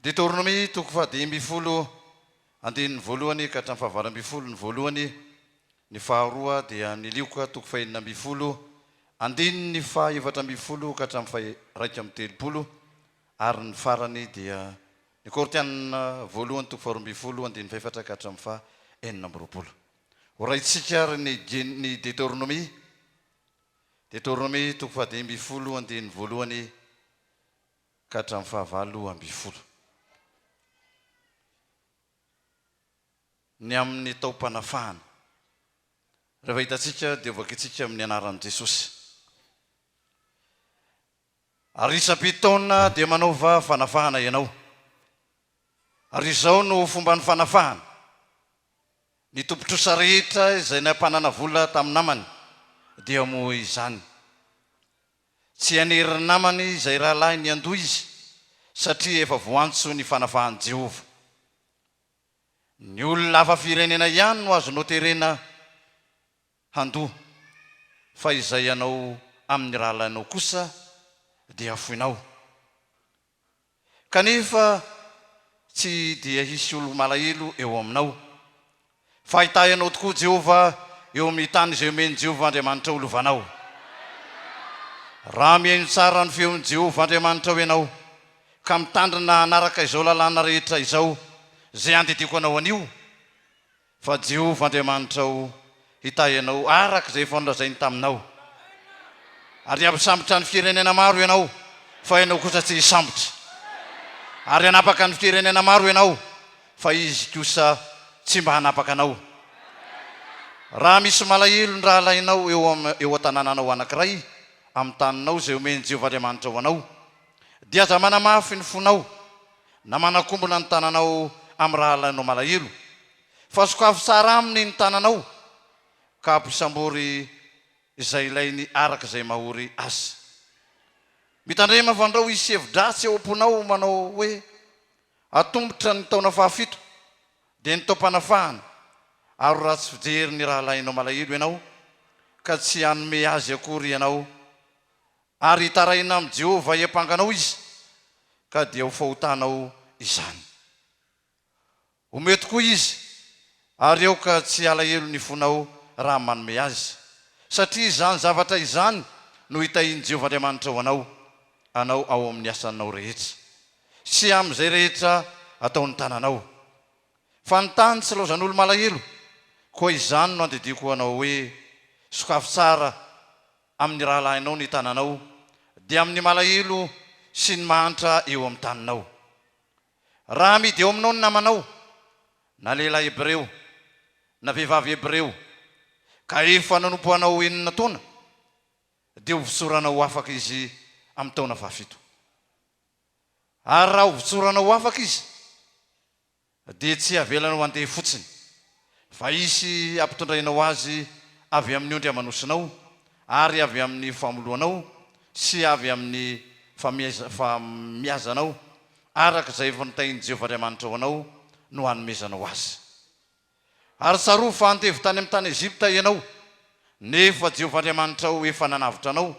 Deutéronomie toko fahadimy folo andiny voalohany ka hatramin'ny fahavalo amby folo ny voalohany, ny faharoa dia ny lioka toko fahenina amby folo andiny ny fahaefatra amby folo ka hatramin'ny faharaika amby telopolo, ary ny farany dia ny Korinthiana voalohany toko faharoa amby folo andiny faefatra ka hatramin'ny fahaenina amby roapolo. Horaitsika ary ny Deutéronomie toko fahadimy amby folo andiny voalohany ka hatramin'ny fahavalo amby folo. Ny amin'ny taom-panafahana. Rehefa hitantsika dia voakitsika amin'ny anaran'i Jesosy. Ary isam-pitaona dia manaova fanafahana ianao. Ary izao no fomba ny fanafahana. Ny tompotrosa rehetra izay nampanana vola tamin'ny namany dia moa izany. Tsy hanery ny namany izay rahalahy ny andoha izy satria efa voantso ny fanafahan'i Jehova. Ny olona hafa firenena ihany no azo noterena handoha, fa izay ianao amin'ny rahalahinao kosa dia afoinao. Kanefa tsy dia hisy olo malahelo eo aminao, fa ahita ianao tokoa Jehova eo amin'ny tany izay omeny Jehova Andriamanitra olovanao. Raha mihaino tsara ny feon'i Jehova Andriamanitra ianao ka mitandrina hanaraka izao lalàna rehetra izao zay andidiko anao anio, fa Jehova Andriamanitra hita ianao araka izay efa nolazainy taminao. Ary hampisambotra ny firenena maro ianao, fa ianao kosa tsy hisambotra. Ary hanapaka ny firenena maro ianao, fa izy kosa tsy mba hanapaka anao. Raha misy malahelo ny rahalahinao eo an-tanànanao anankiray amin'ny taninao izay omeny Jehova Andriamanitra ho anao, dia aza manamafy ny fonao na manakombona ny tananao amin'ny rahalahinao malahelo, fa sokafo tsara aminy ny tananao ka ampisambory izay ilainy araka izay mahory azy. Mitandrema fandrao isy hevi-dratsy eo am-ponao manao hoe atombotra ny taona fahafito dia ny taom-panafahana, ary raha tsy fijery ny rahalahinao malahelo ianao ka tsy hanome azy akory ianao, ary hitaraina amin'ny Jehova hiampanganao izy, ka dia ho fahotanao izany. Omety koa izy ary eo ka tsy alahelo ny fonao raha manome azy, satria izany zavatra izany no hitahian'i Jehova Andriamanitra ho anao ao amin'ny asanao rehetra sy amin'izay rehetra ataon'ny tananao. Fa ny tany tsy laozan'olo malahelo, koa izany no andidiko anao hoe sokafo tsara amin'ny rahalahinao ny tananao dia amin'ny malahelo sy ny mahantra eo amin'ny taninao. Raha amidy eo aminao ny namanao, na lehilahy Hebreo na vehivavy Hebreo, ka efa nanompo anao enina taona, dia hovotsoranao afaka izy amin'ny taona fahafito. Ary raha hovotsoranao afaka izy dia tsy avelanao handeha fotsiny, fa isy ampitondrainao azy avy amin'ny ondry amanosinao, ary avy amin'ny famoloanao sy avy amin'ny famiazanao, araka izay efa nitahian'i Jehova Andriamanitra ho anao no hanomezanao azy. Ary tsaroa fa antevy tany amin'ny tany Ezipta ianao, nefa Jehova Andriamanitra efa nanavitra anao,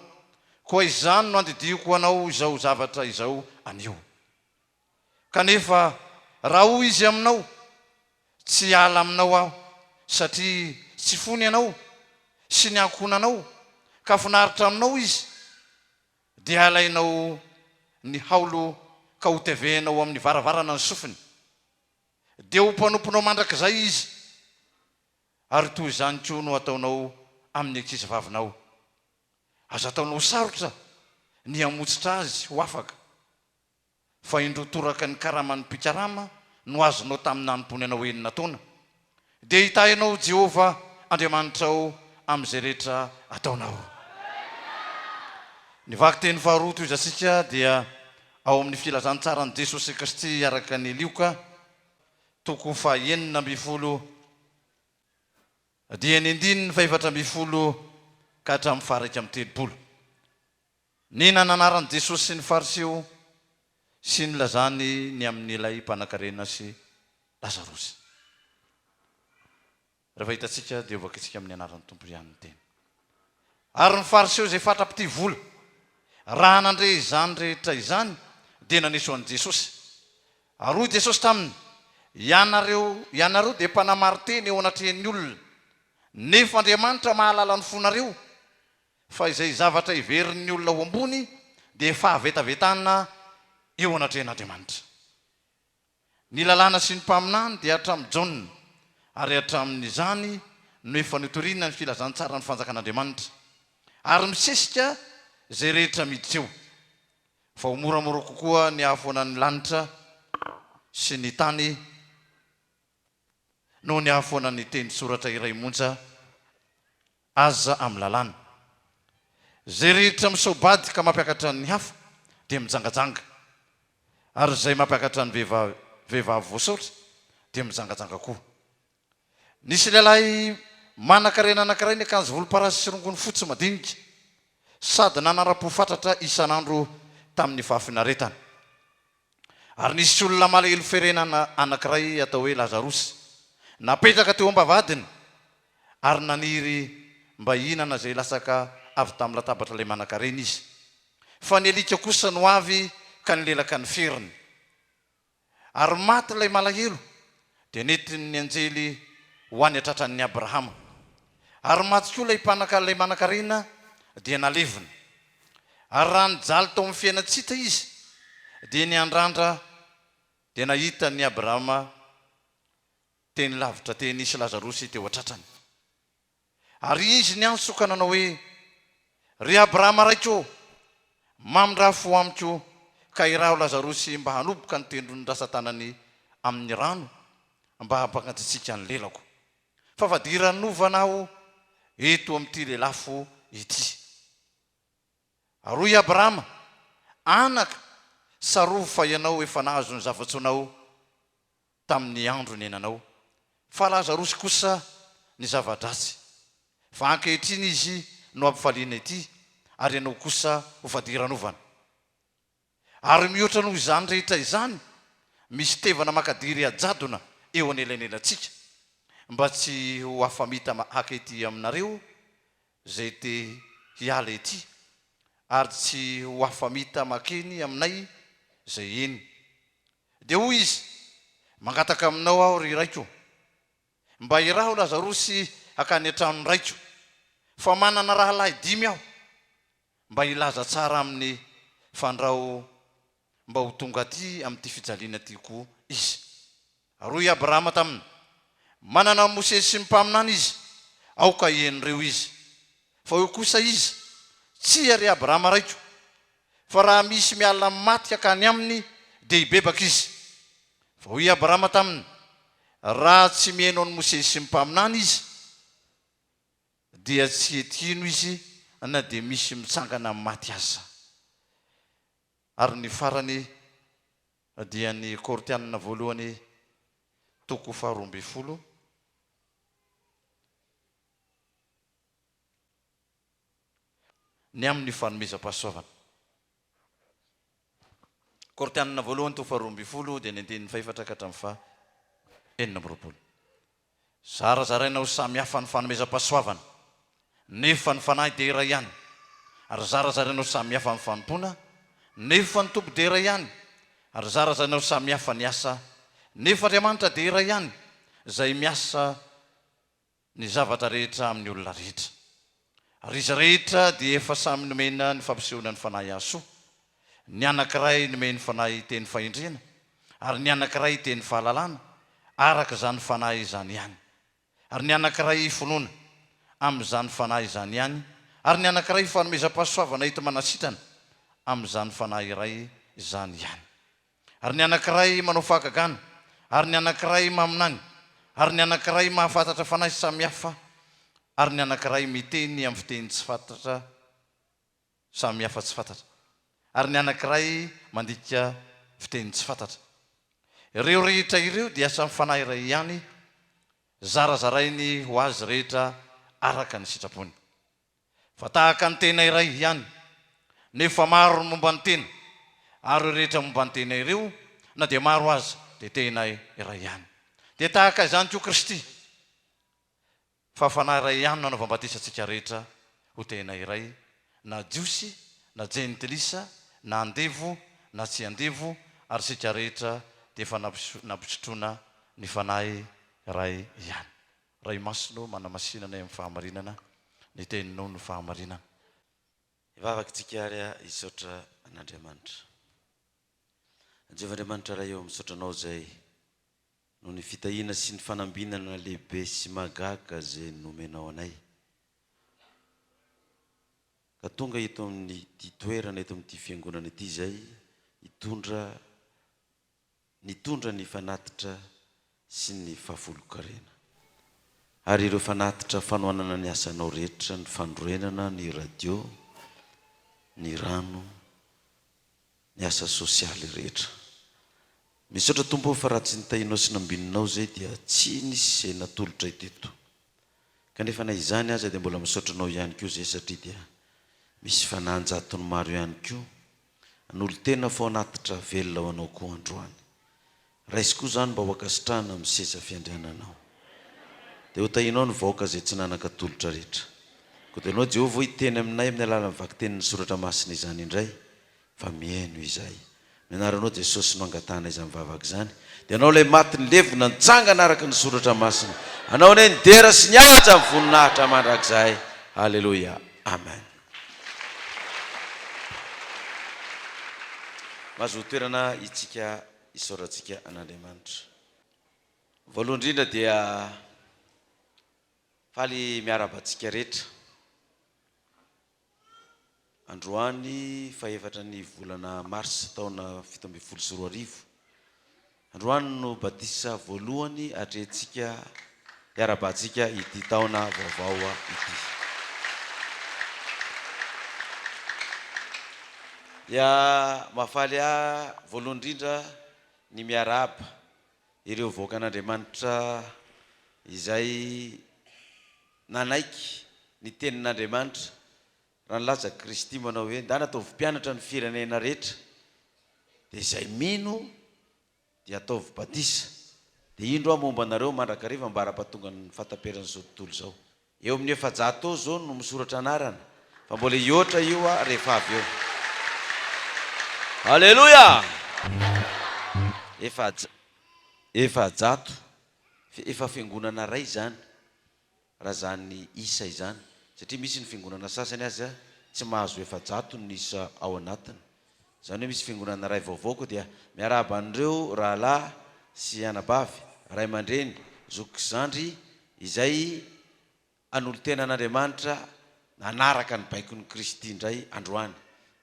koa izany no andidiko anao izao zavatra izao anio. Kanefa raha hoy izy aminao, tsy ala aminao aho satria tsy fony ianao sy ny ankonanao, ka finaritra aminao izy, dia alainao ny haolo ka ho tevenao amin'ny varavarana ny sofiny, dia ho mpanomponao mandrakizay izy, ary toy izany koa no ataonao amin'ny ankizy vavinao. Aza ataonao sarotra ny hamotsitra azy ho afaka, fa indrotoraka ny karaman'ny mpikarama no azonao tamin'ny nanom-pony anao enina taona, dia hitahinao Jehova Andriamanitra amin'izay rehetra ataonao. Ny vaky teny faharoa toy izasika dia ao amin'ny filazantsara ny Jesosy Kristy araka ny lioka toko fahaenina amby folo dia ny andiny ny fahaefatra amby folo ka hatramin'ny faharaika amby telopolo. Ny nananaran'i Jesosy sy ny fariseo sy ny lazany ny amin'ilay mpanan-karena sy Lazarosy. Rehefa hitantsika dia voakitsika amin'ny anaran'ny Tompo ihany ny teny. Ary ny fariseo izay fatra-pity vola, raha nandre izany rehetra izany dia naneso an'i Jesosy, Aroy Jesosy taminy ianareo dia mpanamary teny eo anatrehan'ny olona, nefa Andriamanitra mahalala ny fonareo fa izay zavatra iverin'ny olona ho ambony dia fahavetavetana eo anatrehan'Andriamanitra. Ny lalàna sy ny mpaminany dia hatramin'ny Jaona, ary hatramin'izany no efa notoriana ny filazantsara ny fanjakan'Andriamanitra, ary misesika zay rehetra miditra eo. Fa ho moramora kokoa ny ahafoanan'ny lanitra sy ny tany no ny ahafoanan'ny teny soratra iray monja aza amin'ny lalàna. Zay rehetra misaobady ka mampiakatra ny hafa dia mijangajanga, ary zay mampiakatra ny vehivavy voasaotra dia mijangajanga koa. Nisy lehilahy manan-karena anankiray ny akanjo volomparasy sy rongony fotsy madinika, sady nanara-po fatratra isan'andro tamin'ny fahafinaretana. Ary nisy olona malahelo firenena anankiray atao hoe Lazarosy napetraka teo am-bavadiny, ary naniry mba hihinana zay lasaka avy tamin'ny latabatra ilay manan-karena izy. Fa ny alika kosa no avy ka nilelaka ny feriny, ary maty ilay malahelo dia nentin'ny anjely ho any atratran'ny Abrahama. Ary maty koa ilay ilay manan-karena dia nalevina. Ary raha nijaly tao amin'ny fiainatsita izy dia ny andrandra dia nahita ny Abrahama teny lavitra teny isy Lazarosy teo atratrany. Ary izy ny ansoka nanao hoe, ry Abrahama raiko, mamindra fo amiko ka iraho Lazarosy mba hanoboka ny tendrony rasa-tanany amin'ny rano mba hampakantsitsika ny lelako, fa vadiranova aho eto amin'ity lelafo ity. Aroy Abrahama, anaka, sarovo fa ianao efa nahazo ny zavatsoanao tamin'ny andro nenanao, fa Lazarosy kosa ny zava-dratsy. Fa ankehitriny izy no ampifaliana ity, ary ianao kosa ho fadiranova. Ary mihoatra noho izany rehetra izany, misy tevana makadiry ajadona eo anelanelantsika, mba tsy ho afamita hakety aminareo zay te hiala ety, ary tsy ho afamita makeny aminay zay eny. Dia hoy izy, mangataka aminao aho ry raiko, mba iraho Lazarosy hakany an-tranony raiko, fa manana rahalahy 5 aho, mba ilaza tsara amin'ny fandrao mba ho tonga aty amin'ity fijaliana tyko izy. Aroy Abrahama taminy, manana Mosesy sy ny mpaminany izy, aoka hien'ireo izy. Fa eo kosa izy tsy ary Abrahama raiko, fa raha misy miala maty hakany aminy dia hibebaka izy. Fa hoy Abrahama taminy, raha tsy mihaino any Mosesy sy ny mpaminany izy dia tsy etkino izy na dia misy mitsangana maty aza. Ary ny farany dia ny Korinthianina voalohany 12 ny amin'ny fanomezam-pahasoavana. Korinthianina voalohany 12 dia ny andininy 4 ka hatramin'ny 9. Zarazarainao samy hafa ny fanomezam-pahasoavana, nefa ny fanahy dia iray ihany. Ary zarazarainao samy hafa ny fanompona, nefa ny tompo dia iray ihany. Ary zarazarainao samy hafa ny asa, nefa Andriamanitra dia iray ihany, zay miasa ny zavatra rehetra amin'ny olona rehetra. Ary izy rehetra dia efa samy nomena ny fampisehoana ny fanahy aso. Ny anankiray nomeny fanahy teny fahendrena, ary ny anankiray teny fahalalana araka izany fanahy izany ihany. Ary ny anankiray finoana amin'izany fanahy izany ihany, ary ny anankiray fanomezam-pahasoavana hita manasitrana amin'izany fanahy iray izany ihany. Ary ny anankiray manao fahagagana, ary ny anankiray maminany, ary ny anankiray mahafantatra fanahy samy hafa, ary ny anankiray miteny amin'ny fiteny tsy fantatra samy hafa tsy fantatra, ary ny anankiray mandika fiteny tsy fantatra. Ireo rehetra ireo dia samy fanahy iray ihany, zarazarainy ho azy rehetra araka ny sitrapony. Fa tahaka ny tena iray ihany, nefa maro ny momba ny tena, ary rehetra momba ny tena ireo na dia maro azy dia tena iray ihany. Dia tahaka izany koa Kristy, fa fanahy iray ihany no anaovambatesantsika rehetra ho tena iray, na jiosy na jentilisa, na andevo na tsy andevo, ary sika rehetra dia efa nampisotroana ny fanahy ray ihany. Ray masino manamasinana amin'ny fahamarinana ny teninao ny fahamarinana. Ivavaka tsika ary isotra an'Andriamanitra. Jehovah'Andriamanitra raha eo misotranao zay no ny fitahiana sy ny fanambinana lehibe sy magaga zay nomenao anay. Ka tonga eto amin'ny toerana eto amin'ity fiangonana ity zay nitondra ny fanatitra sy ny fahafolokarena. Ary ireo fanatitra fanohanana ny asanao rehetra, ny fandroenana, ny radio, ny rano, ny asa sosialy rehetra. Misaotra Tompo fa raha tsy nitahinao sy nambininao zay dia tsy nisy izay natolotra teto. Kanefa na izany aza dia mbola misaotranao ihany koa zay satria dia misy fananjatony maro ihany koa. An'olo tena fao natitra velona ho anao koa androany. Raisy koa zany mba ho akasitrahana amin'ny seza fiandriananao. Dia ho tahinao ny vahoaka zay tsy nanakatolotra rehetra. Koa dia anao Jehovah hiteny aminay amin'ny alalan'ny vakitenin'ny soratra masina izany indray fa mihaino izahay. Mianaranao Jesosy no angatana izany vavaka izany. Dia anao ilay maty ny levona nitsangana araka ny soratra masina. Anao ny dera sy ny haja amin'ny voninahitra mandrakizay. Halleluja. Amen. Mahazo toerana itsika isaorantsika an'Andriamanitra. Voalohany indrindra dia faly miarabantsika rehetra. Androany faefatra ny volana mars taona 1724. Androany no batisa voalohany atrentsika miarabantsika ity taona vaovao ity. Ya mafaly voalohany indrindra ny miaraba ireo vahoaka an'Andriamanitra izay nanaiky ny tenin'Andriamanitra. Raha nilaza Kristy manao hoe ndana ataovy mpianatra ny firenena rehetra dia izay mino dia ataovy batisa. Dia indro momba anareo mandrakariva mba hara-pahatonga ny fataperan'izao tontolo izao. Eo amin'ny 700 zao no misoratra anarana fa mbola hihoatra io rehefa avy eo. Halleluja. Efa fiangonana ray zany raha zany isa izany. Satria misy ny fiangonana sasany azy tsy mahazo 700 ny isa ao anatiny. Zany hoe misy fiangonana ray vaovaoko dia miaraba an'ireo rahalahy sy anabavy, ray aman-dreny, zoky zandry izay an'olo tena an'Andriamanitra nanaraka ny baikon'ny Kristy indray androany.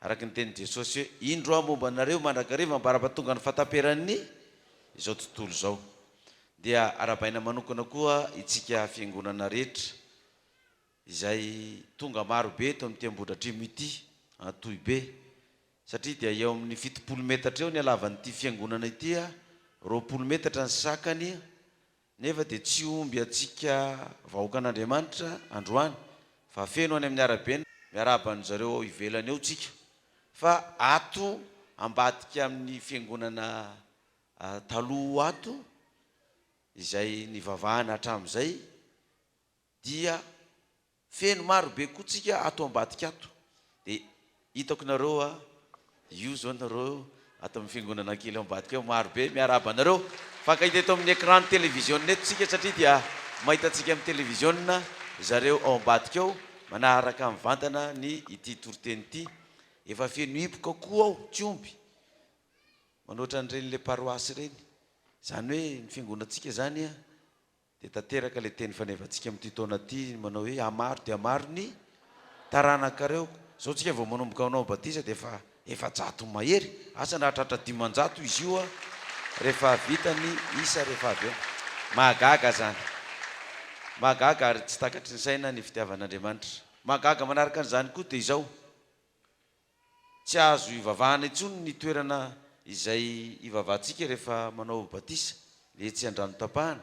Araka ny tenin'i Jesosy hoe indro momba anareo mandrakariva mba hara-pahatonga ny fataperan'ny izao tontolo izao. Dia arabaina manokana koa itsika fiangonana rehetra izay tonga maro be eto amin'ny Ambohidratrimo ity, Tohibe. Satria dia eo amin'ny 70 metatra eo ny halavan'ity fiangonana ity, 20 metatra ny sakany, nefa dia tsy omby atsika vahoaka an'Andriamanitra androany fa feno any amin'ny arabe miaraban'ny zareo ao ivelany eo tsika. Fa ato ambadika amin'ny fiangonana taloha ato izay nivavahana hatramin'izay dia feno maro be koa tsika ato ambadika ato. Dia hitako nareo io zao nareo ato amin'ny fiangonana kely ambadika eo maro be miaraba nareo. Fakahita eto amin'ny écran télévision eto tsika satria dia mahitatsika amin'ny télévision zareo ao ambadika eo manaraka mivantana ny ity toriteny ity. Efa feno hipoka koa ao tsy omby manoatra n'ireny le paroasy reny. Zany hoe ny fiangonantsika zany dia tanteraka le teny fanevantsika amin'ity taona ity manao hoe amaro dia maro ny taranakareo. Zao tsika vao manomboka anao batisa dia efa 100 mahery. Asa nahatratra 500 izy io rehefa vitany isa rehefa avy eo. Mahagaga zany. Mahagaga ary tsy takatry ny saina ny fitiavan'Andriamanitra. Mahagaga manaraka an'izany koa dia izao. Tsy azo ivavahana intsony ny toerana izay ivavahantsika rehefa manao batisa, le tsy andrano tapahana.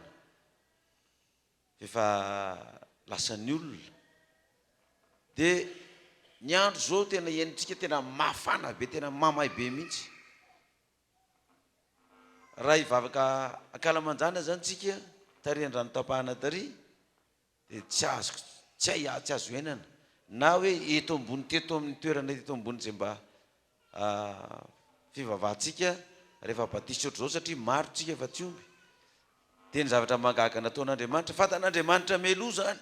Efa lasan'ny olona. Dia ny andro zao tena henontsika tena mafana be, tena mamay be mihitsy. Raha ivavaka akalamanjana zany tsika tary andrano tapahana tary dia tsy azo henana. Na hoe eto ambony teto amin'ny toerana eto ambony zay mba fivavahantsika rehefa batisa oatra zao satria maro tsika efa tsy omby teny zavatra magaga nataon'Andriamanitra fatan'Andriamanitra meloa zany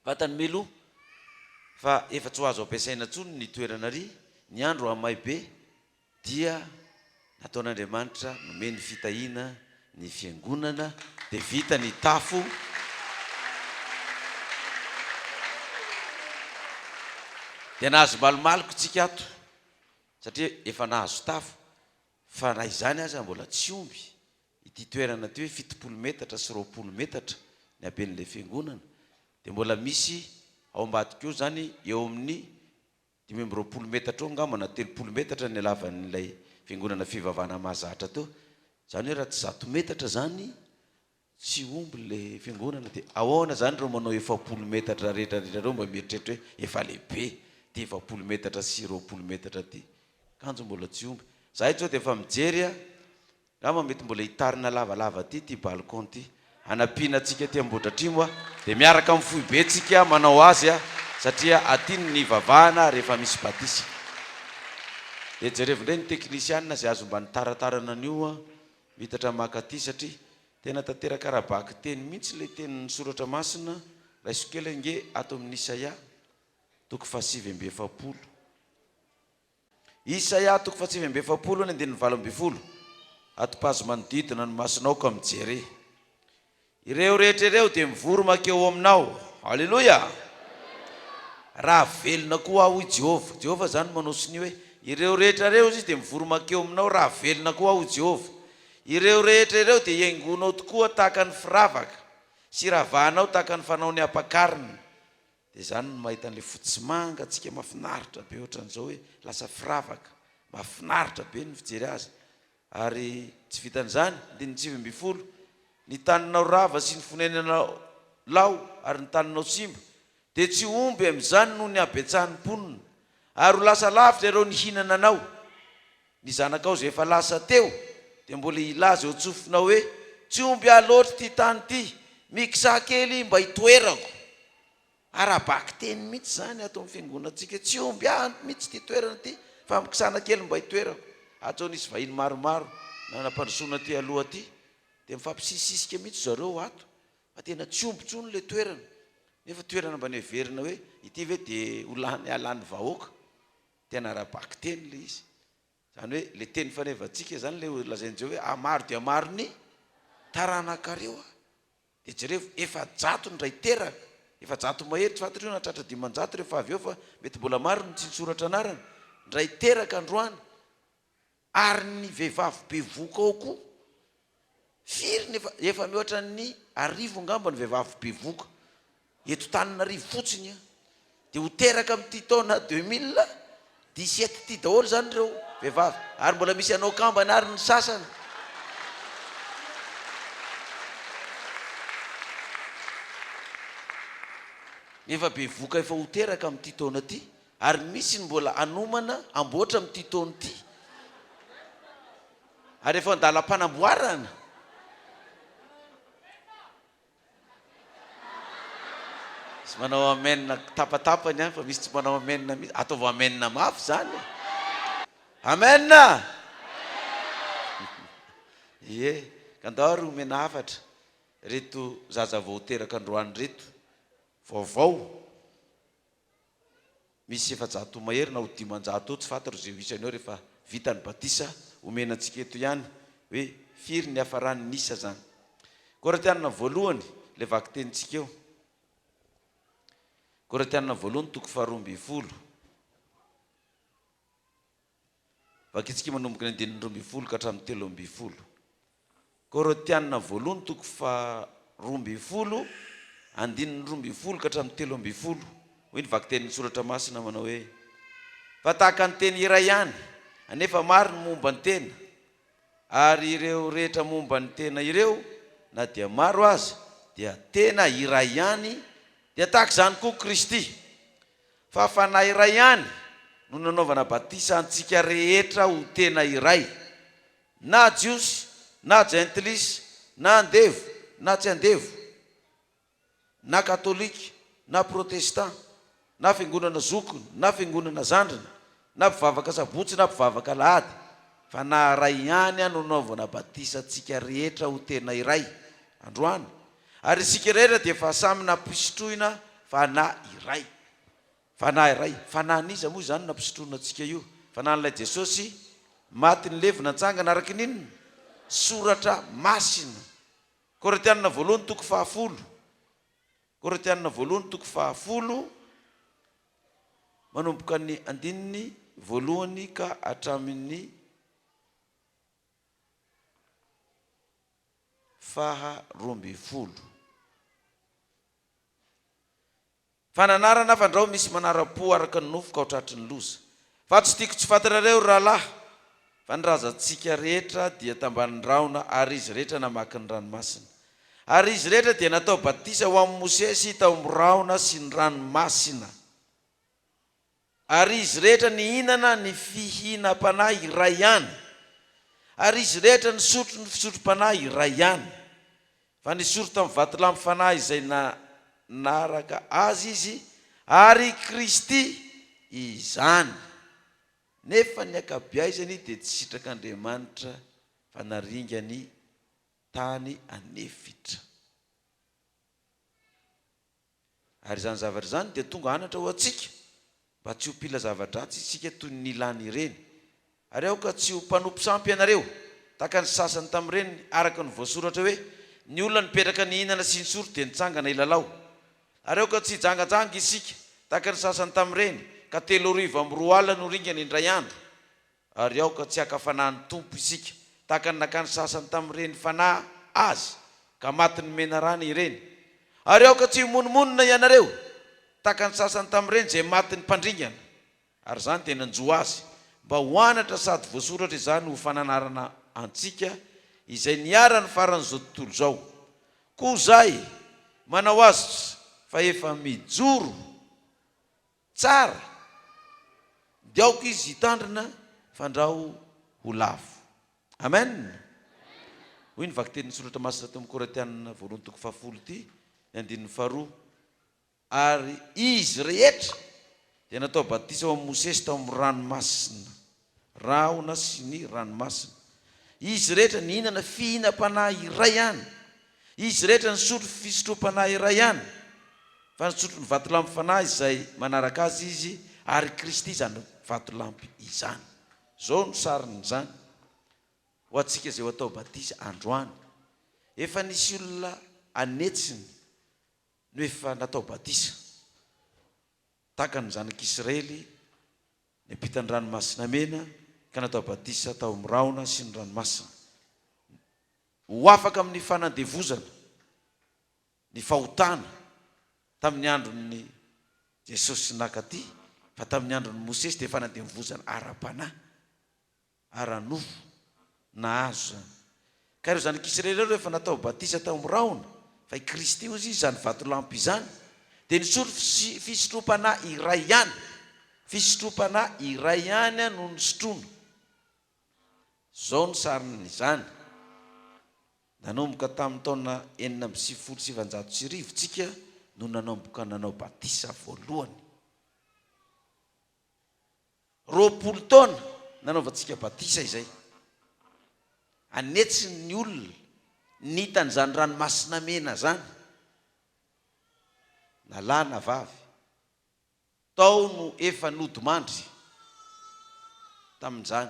fatany meloa fa efa tsy ho azo ampiasaina ntsony ny toerana ry ny andro amay be dia nataon'Andriamanitra nomeny fitahiana ny fiangonana dia vita ny tafo dia nahazo malomaloko tsika ato satria efa nahazo tafo fa na izany aza mbola tsy omby ity toerana ty hoe 70 metatra sy 20 metatra ny aben'ilay fiangonana dia mbola misy ao ambadika eo zany eo amin'ny 20 metatra eo ngamba na 30 metatra ny alavan'ilay fiangonana fivavahana mahazahatra teo zany hoe raha tsy 100 metatra zany tsy omby le fiangonana dia ahoana zany reo manao 70 metatra rehetrarehetra reo mba mieritreritra hoe efa lehibe ty 70 metatra sy 20 metatra ty kanjo mbola tsy omby zahay tsao dia efa mijery a ngamba mety mbola hitarina lavalava ty balcon ty anampiana atsika ty Ambohidratrimo dia miaraka amin'ny fohy be tsika manao azy satria atiny ny vavahana rehefa misy batisa dia jerevindray ny teknisianina zay azo mba nitaratarana an'io mitatra makaty satria tena tanteraka rabaky teny mihitsy le teny soratra masina raisokely nge ato amin'ny Isaia toko 7:7 Isaia toko 7:7 ny andininy 7:20 ato-pazo manodidina ny masinao ka mijery ireo rehetra ireo dia mivoromakeo aminao halleloja raha velona koa aho i Jehova zany manao siny hoe ireo rehetra ireo izy dia mivoromakeo aminao raha velona koa aho i Jehova ireo rehetra ireo dia hiaingonao tokoa tahaka ny firavaka sy ravahanao tahaka ny fanao ny ampakarina dia zany no mahita an'ilay fotsimanga atsika mafinaritra be ohatran'izao hoe lasa firavaka mafinaritra be ny fijery azy ary tsy vitan'izany dia ny 9:20 ny taninao rava sy ny fonenanao lao ary ny taninao simba dia tsy omby amin'izany no ny abetsahan'ny mponina ary ho lasa lavitra ireo ny hinana anao ny zanakao zay efa lasa teo dia mbola ilaza eo tsofinao hoe tsy omby aloatra ty tany ty mikisakely mba hitoerako arabaky teny mihitsy zany ato amin'ny fiangonantsika tsy omby mihitsy ty toerana ty fa mikisana kely mba hitoerako atao nisy vahiny maromaro nanam-pandrosoana ty aloha ty dia mifampisisisika mihitsy zareo ato fa tena tsy omby tsony le toerana nefa toerana mba neverina hoe ity ve dia olany alan'ny vahoaka tena arabaky teny le izy zany hoe le teny fanevantsika zany le lazain'izao hoe maro dia maro ny taranakareo dia jereo efa jato ndray teraka efa jato mahery tsy fantatro io natratra 500 rehefa avy eo fa mety mbola maro ny tsintsoratra anarana ndray teraka androany ary ny vehivavy be voka ao koa firy efa mihoatra ny arivo ngamba ny vehivavy be voka eto tanina arivo fotsiny dia ho teraka amin'ity taona 2017 ty daholo zany reo vehivavy ary mbola misy anao kambany ary ny sasany efa be voka efa ho teraka amin'ity taona ty ary misy ny mbola anomana amboatra amin'ity taona ty ary efa andalam-panamboarana sy manao amenina tapatapany fa misy tsy manao amenina mihitsy ataova amenina mafy zany amenna ie kandao ary omena hafatra reto zaza vao teraka androany reto vaovao misy 700 mahery na ho 500 eo tsy fantatro zay isany eo rehefa vita ny batisa omena antsika eto ihany hoe firy ny hafarany nisa zany Koratianina voalohany le vaky tenitsika eo Koratianina voalohany toko 2:20 vakitsika manomboka ny 2:20 ka hatramin'ny 3:20 Koratianina voalohany toko 2:20 2:20 ka hatramin'ny 3:20 hoy ny vaky tenin'ny soratra masina manao hoe fa tahaka ny teny iray ihany anefa maro ny momba ny tena ary ireo rehetra momba ny tena ireo na dia maro aza dia tena iray ihany dia tahaka izany koa Kristy fa fanahy iray ihany no nanaovana batisa antsika rehetra ho tena iray na jiosy na jentilisy na andevo na tsy andevo na katolika na protestant na fiangonana zokony na fiangonana zandrana na mpivavaka sabotsy na mpivavaka lahady fanahy ray ihany no naovana batisa antsika rehetra ho tena iray androany, ary isika rehetra dia efa samy nampisotroina fanahy iray. Fanahy iray, fanahyn'iza moa zany nampisotroina antsika io? Fanahyn'ilay Jesosy maty ny levina ntsangana araka ninona? Soratra masina. Korintianina voalohany toko 10. Korintianina voalohany toko 10 manomboka ny 1 ka hatramin'ny 12. Fananarana fandrao misy manara-po araka ny nofo ka hotratry ny loza. Fa tsy tiako tsy fantarareo rahalahy, fa ny razantsika rehetra dia tambany raona, ary izy rehetra namaky ny ranomasina. Ary izy rehetra dia natao batisa ho amin'ny Mosesy tao amin'ny raona sy ny ranomasina. Ary izy rehetra nihinana ny fihinam-panahy iray ihany. Ary izy rehetra nisotro ny fisotro-panahy iray ihany. Fa nisotro tamin'ny vatolampy-fanahy izay naraka azy izy, ary Kristy izany. Nefa ny akabeazany dia tsy sitrak'Andriamanitra fa naringany tany anefitra. Ary zany zavatra zany dia tonga anatra ho antsika mba tsy ho mpila zava-dratsy isika toy ny ilany ireny. Ary aoka tsy ho mpanompo sampy ianareo tahaka ny sasany tamin'ireny, araka ny voasoratra hoe ny olona nipetraka ny hinana sy ny sorot dia nitsangana ilalao. Ary aoka tsy jangajanga isika tahaka ny sasany tamin'ireny ka 3:2 no ringany indray andro. Ary aoka tsy hakafanany tompo isika tahaka ny nakany sasany tamin'ireny fanahy azy ka maty ny mena rana ireny. Ary aoka tsy monomonona ianareo tahaka ny sasany tamin'ireny izay maty ny mpandringana. Ary zany dia nanjo azy mba ho anatra sady voasoratra izany ho fananarana antsika izay niara ny faran'izao tontolo zao. Koa zay manao azy fa efa mijoro tsara, dia aoka izy hitandrina fandrao ho lavo. Amen. Hoy ny vaky tenin'ny soratra masina teo amin'ny Korintianina voalohany toko 10 ty, ny 2. Ary izy rehetra dia natao batisa ho amin'ny Mosesy tao amin'ny ranomasina, raona sy ny ranomasina. Izy rehetra nihinana fihinam-panahy iray ihany. Izy rehetra nisotro fisotrom-panahy iray ihany. Fa nisotro ny vatolampy fanahy izay manaraka azy izy, ary Kristy izany vatolampy izany. Zao no sariny zany ho antsika izay ho atao batisa androany. Efa nisy olona anetsiny no efa natao batisa, tahaka ny zanak'Israely niampita ny ranomasina mena ka natao batisa tao amin'ny raona sy ny ranomasina. Ho afaka amin'ny fanandevozana, ny fahotana tamin'ny andron'ny Jesosy nakaty, fa tamin'ny andron'ny Mosesy dia fanandevozana ara-panahy, ara-nofo nahazo zany. Ka ireo zanak'Israely ireo rehefa natao batisa tao amin'ny raona, fa i Kristy ozy izany vatolampy izany, dia nisotro fisotrom-panahy iray ihany. Fisotrom-panahy iray ihany no nisotroana. Zao ny sariny izany. Nanomboka tamin'ny taona 1970 tsika no nanomboka nanao batisa voalohany. 20 taona nanaovantsika batisa izay. Anetsiny ny olona nitan'izany ranomasina mena zany, na lahy na vavy, tao no efa nodimandry tamin'izany.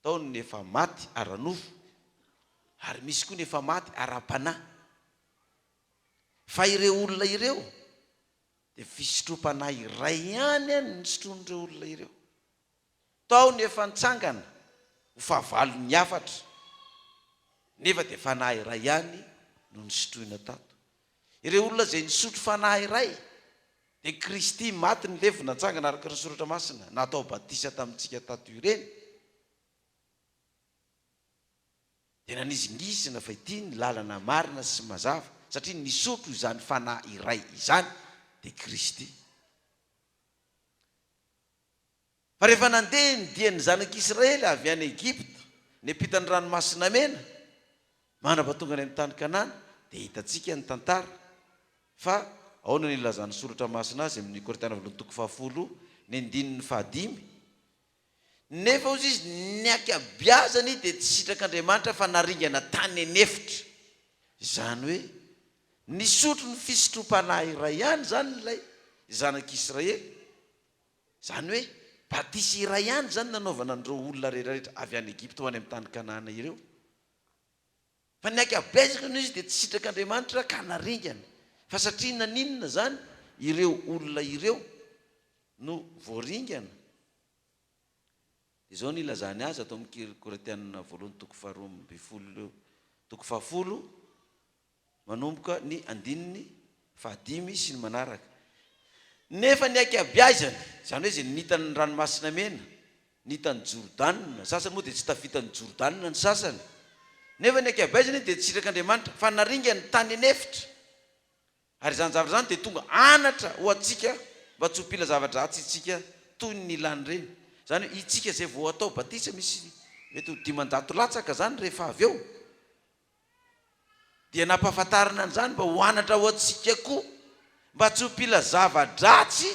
Tao no efa maty ara-nofo, ary misy koa ny efa maty ara-panahy. Fa ireo olona ireo dia fisotrom-panahy iray ihany ny sotroin'ireo olona ireo. Tao ny efa nitsangana ho fahavalony hafatra, nefa dia fanahy iray ihany no nisotroina tato. Ireo olona izay nisotro fanahy iray dia Kristy maty ny levina nitsangana araka ny soratra masina, natao batisa tamintsika tato ireny. Dia nanizingizina fa ity ny lalana marina sy mazava, satria nisotro izany fanahy iray izany dia Kristy. Fa rehefa nandeha ny dian'ny zanak'Israely avy any Egypta, niampita ny ranomasina mena, mandrapatonga any amin'ny tany Kanana, dia hitantsika ny tantara. Fa ao no nilazan'ny soratra masina azy amin'ny Korintianina voalohany toko 10 ny 5. nefa ozy izy ny akabiazany dia tsy sitrak'Andriamanitra fa naringana tany anefitra. Izany hoe nisotro ny fisotrom-panahy iray ihany zany ilay zanak'Israely. Zany hoe batisy iray ihany zany nanaovana an'ireo olona rehetrarehetra avy any Egipta ho any amin'ny tany Kanaana ireo. Fa ny akabiazaka no izy dia tsy sitrak'Andriamanitra ka naringana. Fa satria naninona zany ireo olona ireo no voaringana. Izao ny ilazany azy atao amin'ny Korintianina voalohany toko 12 manomboka ny 15 sy ny manaraka. Nefa ny akabiazana, zany hoe izay nitany ny ranomasina mena, nitany Jordanina, sasany moa dia tsy tafitany Jordanina ny sasany. Nefa ny akabiazana dia tsy sitrak'Andriamanitra fa naringana ny tany anefitra. Ary zany zavatra zany dia tonga anatra ho antsika mba tsy ho mpila zavatra ratsy itsika toy ny ilany reny. Zany hoe itsika izay vao atao batisa misy mety ho 500 latsaka zany rehefa avy eo. Dia nampahafantarana an'izany mba ho anatra ho antsika koa mba tsy ho mpila zava-dratsy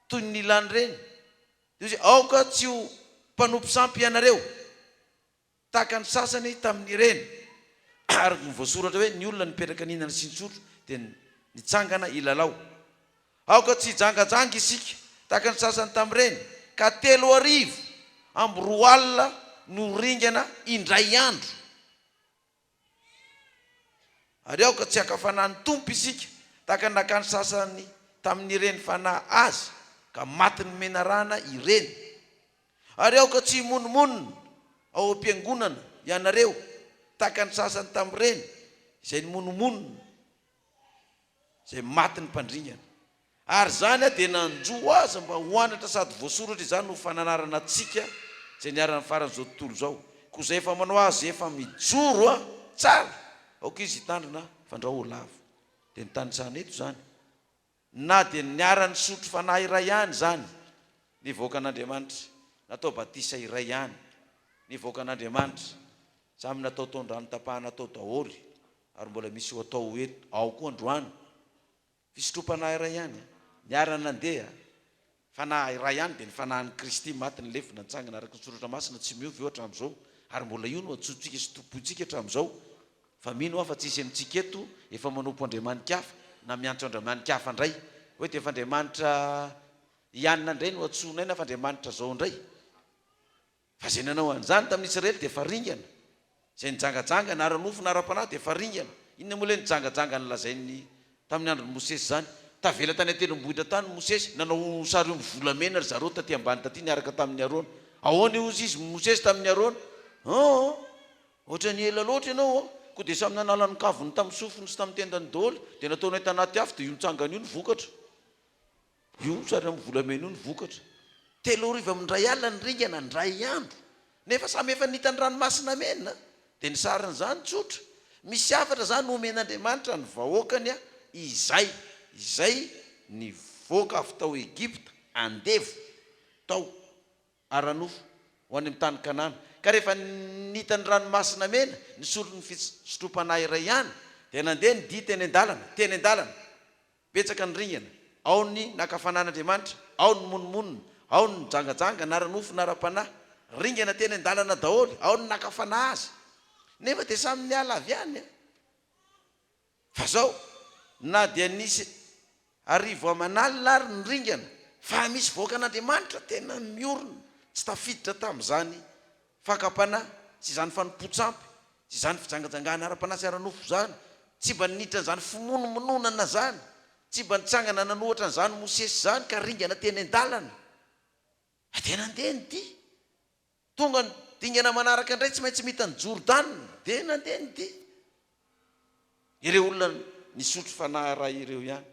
toy ny ilany reny. Dia aoka tsy ho mpanompo sampy ianareo tahaka ny sasany tamin'ireny. Ary voasoratra hoe ny olona nipetraka ninana sy nitsotro dia nitsangana ilalao. Aoka tsy jangajanga isika tahaka ny sasany tamin'ireny, ka 3 amby 2 alina no ringana indray andro. Ary aoka tsy hakafanany tompo isika tahaka ny nakany sasany tamin'ireny fanahy azy ka maty ny menarana ireny. Ary aoka tsy monomonona ao am-piangonana ianareo tahaka ny sasany tamin'ireny izay monomonona izay maty ny mpandringana. Ary zany dia nanjo azy mba hoanatra sady voasoratra izany no fananarana atsika izay niarany farany zao tontolo zao. Koa izay efa manao azy efa mijoro tsara, aoka izy hitandrina fandraho lava. Dia nitandritsana eto zany, na dia niarany sotro fanahy iray ihany zany nivoaka an'Andriamanitra, natao batisa iray ihany nivoaka an'Andriamanitra, samy natao taon-drano tapahana atao daholo, ary mbola misy ho atao eto ao koa androany. Fisotrom-panahy iray ihany niarana nandeha fanahy iray ihany dia ny fanahin'ny Kristy maty ny lefina nitsangana araka ny soratra masina tsy miovy eo hatramin'izao. Ary mbola io no atsotsika sy tompontsika hatramin'izao. Fa mino afa tsisy antsika eto efa manompo Andriamanikafa na miantso Andriamanikafa indray hoe dia efa Andriamanitra ianina indray no atsonaina fa Andriamanitra zao indray. Fa izay nanao an'izany tamin'Israely dia efa ringana. Izay nijangajanga na ara-nofo na ara-panahy dia efa ringana. Inona moa ilay nijangajanga nolazainy tamin'ny andron'ny Mosesy zany? Tavela tany an-tendrombohitra tany Mosesy, nanao sary omby volamena ry zareo taty ambany taty niaraka tamin'ny Arona. Ahoana ozy izy Mosesy tamin'ny Arona? Ohatra ny ela loatra ianao koa dia samy nanala ny kavony tamin'ny sofiny sy tamin'ny tendany daholo dia nataony hoe tanaty afo dia io nitsangana io ny vokatra. Io sary amin'ny volamena io ny vokatra. 3 amindray alina ny ringana ndray andro. Nefa samy efa nitany ranomasina mena dia ny sariny zany tsotra. Misy hafatra zany omen'Andriamanitra ny vahoakany izay nivoaka avy tao Egipta andevo tao ara-nofo ho any amin'ny tany Kanaana. Ka rehefa nitany ranomasina mena nisolo ny fisotrom-panahy iray ihany dia nandeha nidia teny an-dalana betsaka ny ringana. Ao ny nakafanan'Andriamanitra, ao ny monomonona, ao ny jangajanga na ara-nofo na ara-panahy, ringana teny an-dalana daholo, ao ny nakafana azy. Nefa dia samy niala avy ihany. Fa zao na dia nisy arivo aman'alina ary ny ringana, fa misy voaka an'Andriamanitra tena miorona, tsy tafiditra tamin'izany fakapanahy sy izany fanompo-tsampy sy izany fijangajangana ara-panahy sy ara-nofo zany, tsy mba niditra n'izany fimonomononana zany, tsy mba nitsangana nanohatra n'izany Mosesy zany ka ringana teny an-dalana. Dia nandeha nidia, tonga ny dingana manaraka indray tsy maintsy mitany Jordanina dia nandeha nidia. Ireo olona nisotro fanahy iray ireo ihany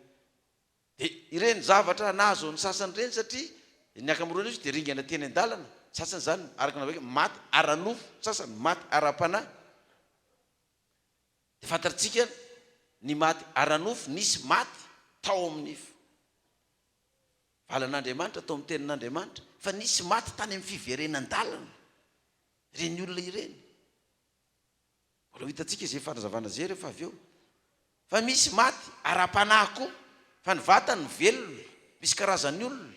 dia ireny zavatra nahazo ny sasany ireny satria ny ankamaroany izy dia ringana teny an-dalana. Sasany zany araka navika maty ara-nofo, sasany maty ara-panahy. Dia fantatsika ny maty ara-nofo nisy maty tao amin'ny valan'Andriamanitra, tao amin'ny tenin'Andriamanitra, fa nisy maty tany amin'ny fiverenan-dalana. Ireny olona ireny mbola hitantsika izay fanazavana zay rehefa avy eo. Fa misy maty ara-panahy koa, fa ny vatany velona, misy karazany olona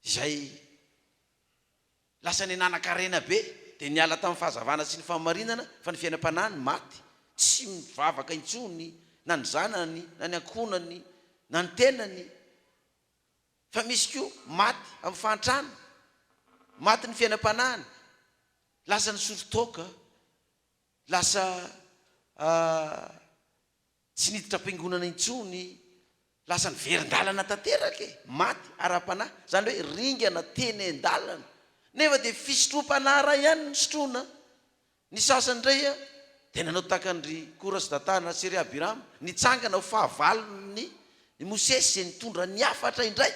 izay lasa ny nanan-karena be dia niala tamin'ny fahazavana sy ny fahamarinana fa ny fiainam-panany maty tsy mivavaka intsony na ny zanany na ny ankonany na ny tenany fa misy koa maty amin'ny fahantrana maty ny fiainam-panany lasa ny sorotoka lasa tsy niditra am-piangonana intsony lasa ny verin-dalana tanteraka maty ara-panahy zany hoe ringana teny an-dalana nefa dia fisotroam-panahy ray ihany ny sotroana ny sasany indray a tena nanao takandry Kora sy Datana sy ry Abirama nitsangana ho fahavalony ny Mosesy izay nitondra ny afatra indray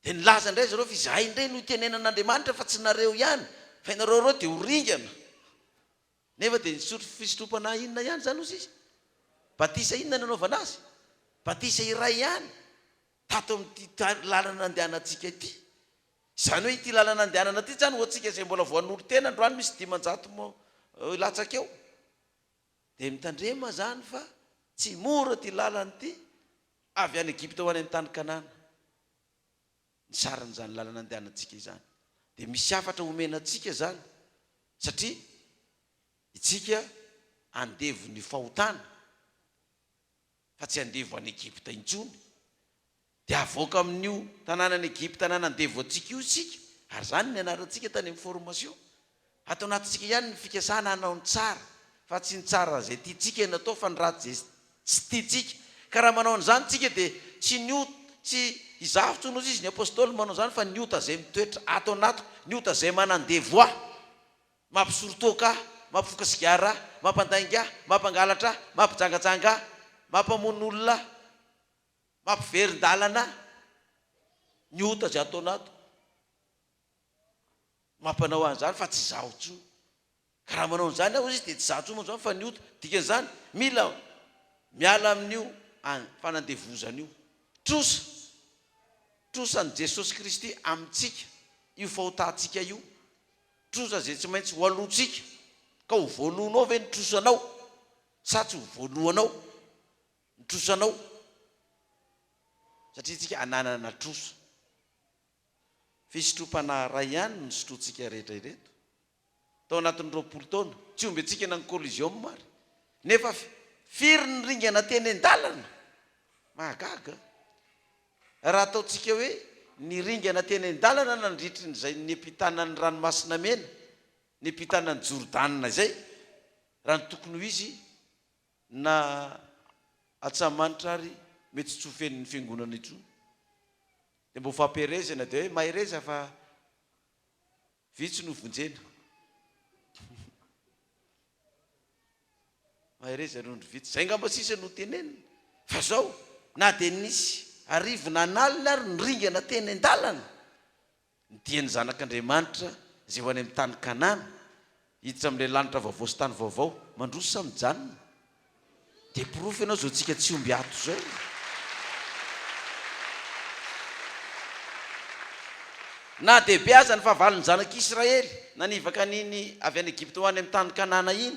dia nilaza indray zareo fa izahay indray no itenenan'Andriamanitra fa tsy nareo ihany fa ianareo reo dia ho ringana nefa dia nisotro fisotrom-panahy inona ihany zany ozy izy batisa inona nanaovana azy batisa iray ihany tato amin'ity lalana andehanantsika ity izany hoe ity lalana andehanana ity zany ho antsika izay mbola voan'olo tena androany misy 500 mo latsaka eo dia mitandrema zany fa tsy mora ty lalana ity avy any Egipta ho any amin'ny tany Kanana ny saran'izany lalana andehanantsika izany dia misy afatra omenantsika zany satria itsika andevo ny fahotana fa tsy andevo any Egipta intsony dia avoaka amin'io tanànany Egipta tanàna andevo antsika io isika ary zany ny anarantsika tany amin'ny formation atao anatintsika ihany ny fikasana hanao ny tsara fa tsy ny tsara zay tiantsika natao fa ny ratsy zay tsy tiantsika ka raha manao an'izany tsika dia tsy niota tsy izavotso nozy izy ny apôstôly manao zany fa niota zay mitoetra ato anato niota zay manandevo aho mampisorotoka aho mampifoka sigara mampandainga mampangalatra mampijangajanga mampamono olona mampiverin-dalana niota zay atao anato mampanao an'izany fa tsy zavotso ka raha manao an'izany aho izy dia tsy zavotso moa zany fa niota dikan'izany mila miala amin'io fanandevozana io trosan Jesosy Kristy amintsika io fahotantsika io trosa zay tsy maintsy ho alohantsika ka ho voalohanao ve nitrosanao sa tsy ho voalohanao nitrosanao satria tsika ananana trosa fisotrom-panahy ray ihany ny sotrotsika rehetra ireto tao anatin'ny 20 taona tsy omby antsika na ny collision mary nefa firy ny ringana teny an-dalana mahagaga raha ataontsika hoe ny ringana teny an-dalana nandritry zay ny ampitanany ranomasina mena ny ampitanany Jordanina izay raha ny tokony ho izy na atsamanitra ary mety tsy tsofen'ny fiangonana intsony dia mbo fampiarezana dia hoe mahereza fa vitsy no vonjena mahereza rondro vitsy zay ngamba sisa no tenenina fa zao na dia nisy arivona analina ary nyringana teny an-dalana ny diany zanak'Andriamanitra zay ho any amin'ny tany Kanana hiditra amin'ilay lanitra vaovao sy tany vaovao mandroso sa mijanona dia pirofo ianao zao tsika tsy omby ato zao na dia be aza ny fahavalony zanak'Israely nanivaka niny avy any Egipta ho any amin'ny tany Kanana iny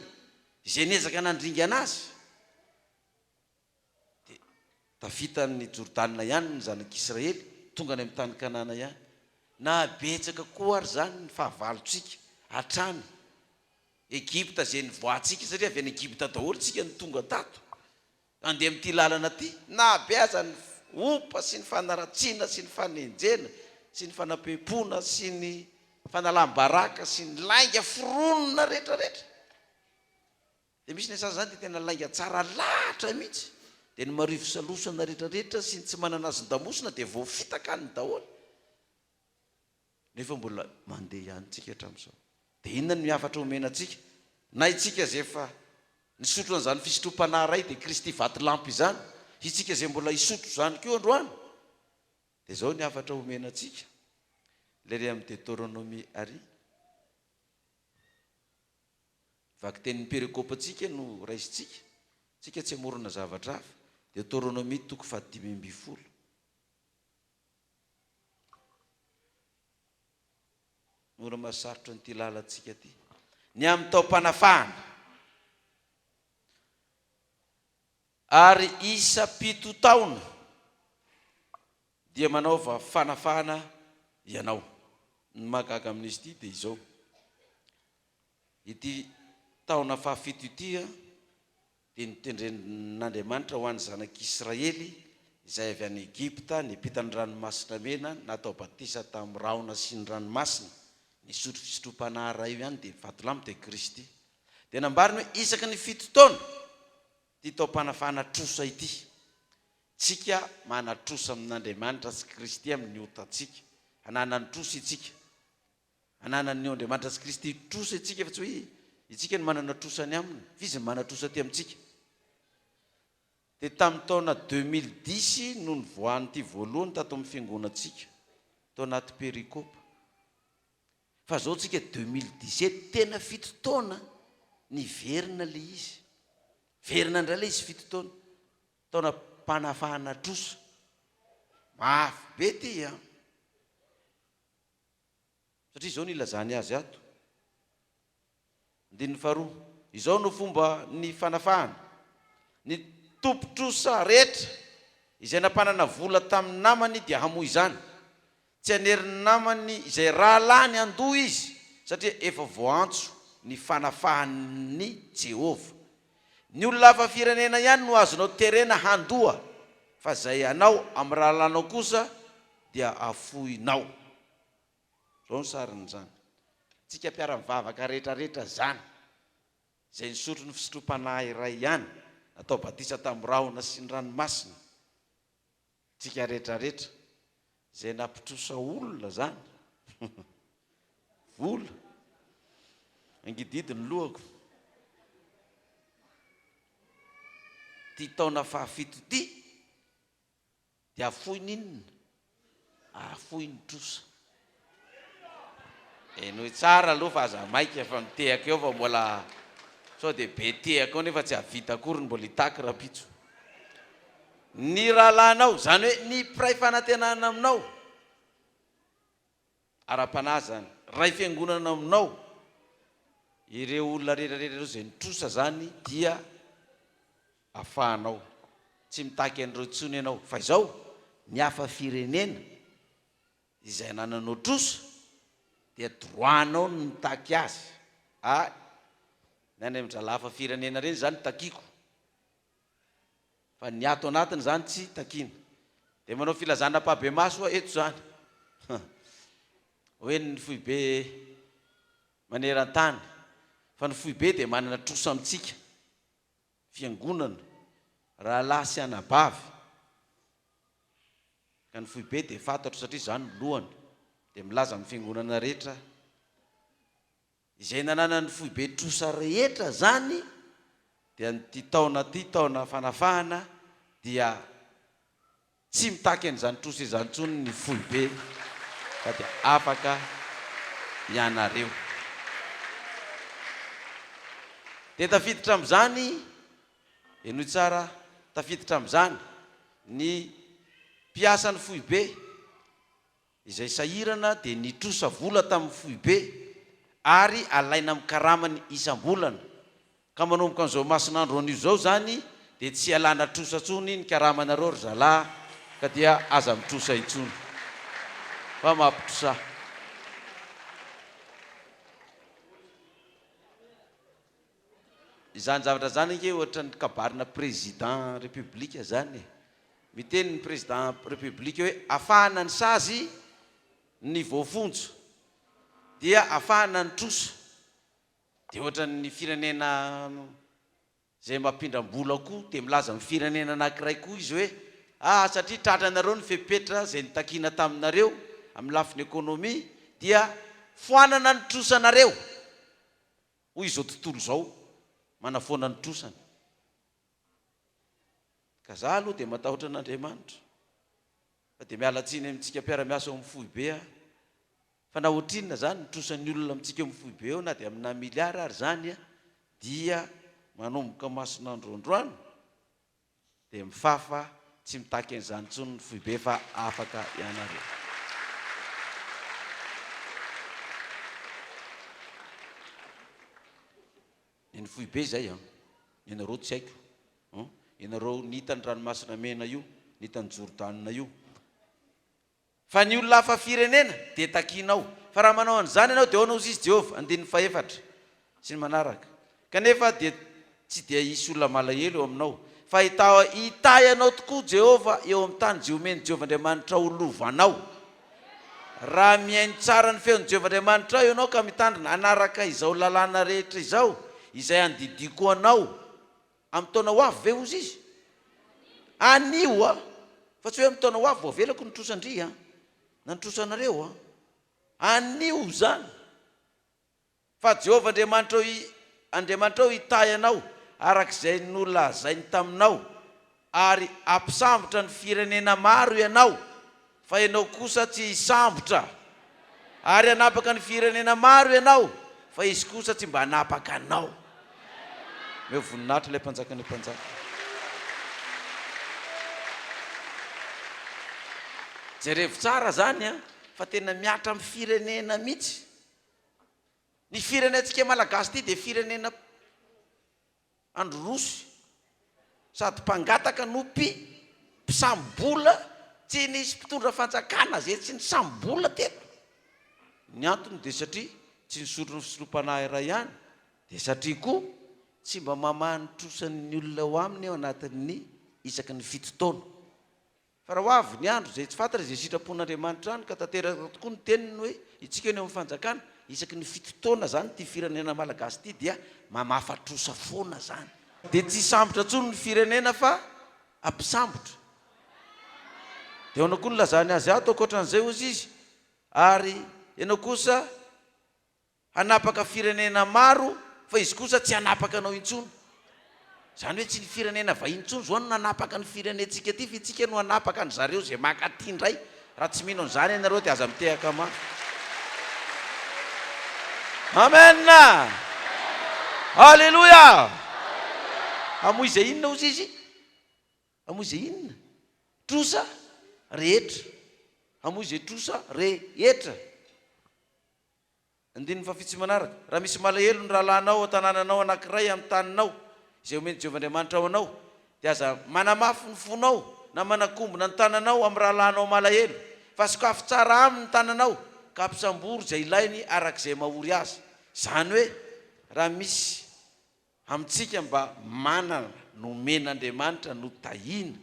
izay niezaka nandringana azy dia tafitany Jordanina ihany ny zanak'Israely tonga any amin'ny tany Kanana ihany na betsaka koa ary zany ny fahavalontsika hatrany Egipta zay nivoantsika satria avy any Egipta daholo tsika ny tonga tato andeha amin'ity lalana ty na be aza ny opa sy ny fanaratsiana sy ny fanenjena sy ny fanapem-pona sy ny fanalam-baraka sy ny lainga foronona rehetrarehetra dia misy ny asana zany dia tena lainga tsara lahatra mihitsy dia ny marivo salosana rehetrarehetra sy ny tsy manana azon-damosina dia voafitaka ny daholo nefa mbola mandeha ihany tsika hatramin'izao dia inona ny miafatra omenantsika na itsika zay efa nisotro an'izany fisotrom-panahy ray dia Kristy vatolampy izany itsika zay mbola hisotro zany keo androany dia zao ny afatra omenantsika lery amin'ny Deutéronomie ary vaky tenin'ny perikôpantsika no raisitsika tsika tsy amorona zavatra hafa Deutéronomie 5:20 mora mahasarotra nyity lalantsika ty ny amin'ny tao-panafahana ary isa 7 taona dia manaova fanafahana ianao ny mahagaga amin'izy ity dia izao ity taona fahafito ity a dia nitendren'Andriamanitra ho an'ny zanak'Israely izay avy any Egipta nipita ny ranomasina mena natao batisa tamin'ny rahona sy ny ranomasina nisotro fisotrom-panahy io ihany dia vatolamo dia Kristy dia nambariny hoe isaky ny 7 taona ty taom-panafahana trosa ity tsika manatrosa amin'Andriamanitra sy Kristy amin'ny otantsika hananany trosa itsika hananany Andriamanitra sy Kristy trosa itsika fa tsy hoe itsika ny manana trosany aminy fizy ny manatrosa ty amintsika dia tamin'ny taona 2010 no nivoahany ty voalohany tato amin'ny fiangonantsika tao anaty perikopa fa zao tsika 2017 tena 7 taona niverina le izy verina indray le izy 7 taona taona mpanafahana trosa mafy be ty a satria izao nilazany azy ato andininy faharoa izao no fomba ny fanafahana ny tompo-trosa rehetra izay nampanana vola tamin'ny namany dia hamoy izany tsy haneriny namany izay rahalany andoha izy satria efa voantso ny fanafahany Jehova ny olona hafa firenena ihany no azonao terena handoha fa zay anao amin'ny rahalanao kosa dia afoinao zao ny sariny zany tsika mpiara-mivavaka rehetrarehetra zany zay nisotro ny fisotrom-panahy iray ihany natao batisa tamin'ny rahona sy ny ranomasina tsika rehetrarehetra zay nampitrosa olona zany vola angididi ny lohako ty taona fahafito ty dia afoiny inona afoiny trosa noho tsara aloha fa aza maika fa mitehaka eo fa mbola sao dia be tehaka ao nefa tsy havita akory ny mbola hitaky rapitso ny rahalanao zany hoe ny piray fanantenana aminao ara-panahy zany ray fiangonana aminao ireo olona rehetrarehetra reo zay nitrosa zany dia afahanao tsy mitaky an'ireo tsony ianao fa izao ny hafa firenena izay nananao trosa dia droanao ny mitaky azy nany amindrala hafa firenena reny zany takiko fa ny ato anatiny zany tsy takina dia manao filazana pabe maso eto zany hoe ny foibe maneran-tany fa ny foibe dia manana trosa amintsika fiangonana rahalahy sy anabavy ka ny foibe dia fantatro satria zany lohany dia milaza amin'ny fiangonana rehetra izay nanana ny foibe trosa rehetra zany dia ty taona fanafahana dia tsy mitaky an'izany trosa izany tsony ny foibe fa dia afaka ianareo dia tafiditra amin'izany enoy tsara tafiditra amin'izany ny mpiasa ny foibe izay sahirana dia nitrosa vola tamin'ny foibe ary alaina amin'ny karamany isam-bolana ka manomboka an'izao masinandro an'io zao zany dia tsy alana trosa tsony ny karamanareo ry zalahy ka dia aza mitrosa intsony fa mampitrosa izany zavatra zany ke ohatra ny kabarina président république zany miteny ny président république hoe afahana ny sazy ny voafonjo dia afahana ny trosa dia ohatra ny firenena zay mampindram-bola koa dia milaza amin'ny firenena anankiray koa izy hoe satria tratranareo ny fepetra zay nitakina taminareo amin'ny lafiny ekônomia dia foanana ny trosanareo hoy izao tontolo zao manafoana ny trosany ka za aloha dia matahotra an'Andriamanitra fa dia mialatsiny amintsika mpiara-miasa ao amin'ny foibe fa na ohatrinona zany nitrosan'ny olona amintsika amin'ny foibe eo na dia amina miliara ary zany dia manomboka masinandro androany dia mifafa tsy mitaky an'izany tsony ny foibe fa afaka ianareo ny foibe zay ianareo tsy haiko ianareo nitany ranomasina mena io nitany Jordanina io fa ny olona hafa firenena dia takianao fa raha manao an'izany ianao dia aoana ozy izy Jehova andininy faefatra sy ny manaraka kanefa dia tsy dia isy olona malahelo eo aminao fa hita ianao tokoa Jehova eo amin'ny tany jiomeny Jehova Andriamanitra olovanao raha miaino tsara ny feon'ny Jehova Andriamanitra ianao ka mitandrina anaraka izao lalàna rehetra izao izay andidiko anao amin'ny taona ho avy ve ozy izy anio a fa tsy hoe amin'ny taona ho avy voavelako nitrosandry a na nitrosanareo a anio zany fa Jehova Andriamanitra hita ianao arak'izay nolazainy taminao ary ampisambotra ny firenena maro ianao fa ianao kosa tsy hisambotra ary hanapaka ny firenena maro ianao fa izy kosa tsy mba hanapaka anao meo voninahitra ilay mpanjaka ny mpanjaka jerevo tsara zany a fa tena miatra amin'ny firenena mihitsy ny firenentsika malagasy ty dia firenena androrosy sady mpangataka no mpisambola tsy nisy mpitondra fanjakana zay tsy nisambola teto ny antony dia satria tsy nisotro ny fisorom-panahy iray ihany dia satria koa tsy mba mamanitrosan'ny olona ho aminy eo anatin'ny isaky ny 7 taona fa raha ho avy ny andro zay tsy fantatra zay sitrapon'Andriamanitra any ka tanteraka tokoa ny teniny hoe itsika eny amin'ny fanjakana isaky ny 7 taona zany ty firenena malagasy ty dia mamafatrosa foana zany dia tsy sambotra tsony ny firenena fa ampisambotra dia ianao koa ny lazany azy ato ankoatran'izay ozy izy ary ianao kosa hanapaka firenena maro fa izy kosa tsy hanapaka anao intsony zany hoe tsy ny firenena vahiny intsony zao no nanapaka ny firenentsika ty fa itsika no hanapaka ny zareo zay makaty indray raha tsy mino an'izany ianareo dia aza mitehaka mafy amen halleloia amoy izay inona ozy izy amoy izay inona trosa rehetra amoy izay trosa rehetra andininy fa fitsy manaraka raha misy malahelo ny rahalanao tanànanao anankiray amin'ny taninao izay omeny Jehova Andriamanitra ao anao dia aza manamafy ny fonao na manakombona ny tananao amin'ny rahalanao malahelo fa sokafo tsara aminy ny tananao ka ampisambory izay ilainy arak'izay mahory azy zany hoe raha misy amintsika mba manana nomen'Andriamanitra no tahina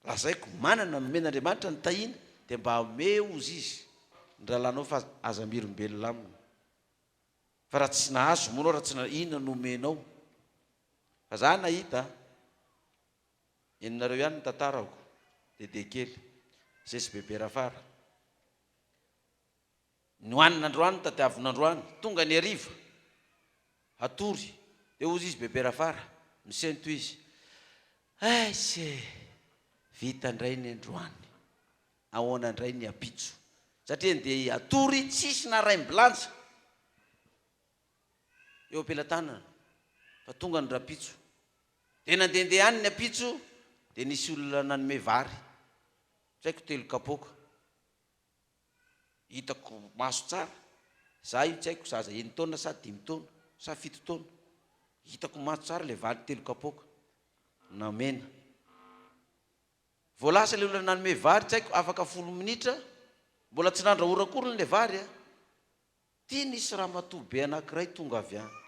raha zaiko manana nomen'Andriamanitra ny tahina dia mba ame ozy izy ny rahalanao fa aza mirombelona aminy fa raha tsy nahazo moanao raha tsy inona nomenao fa za nahita eninareo ihany ny tantarako dia kely zay sy bebe rafara nyoanina androany tadiavin'androany tonga ny ariva atory dia ozy izy bebe rafara misento izy se vita ndray ny androany ahoana ndray ny apitso satria dia atory tsisy na ray mbilanja eo ampelantanana fa tonga ny rapitso dia nandehandeha any ny apitso dia nisy olona nanome vary tsaiko telo kapoka hitako maso tsara za io tsaiko zaza 1 taona sa 5 taona sa 7 taona hitako maso tsara le vary telo kapoka namena voalasa le olona nanome vary tsaiko afaka 10 minitra mbola tsy nandrahorakory le vary a ty nisy raha matobe anankiray tonga avy any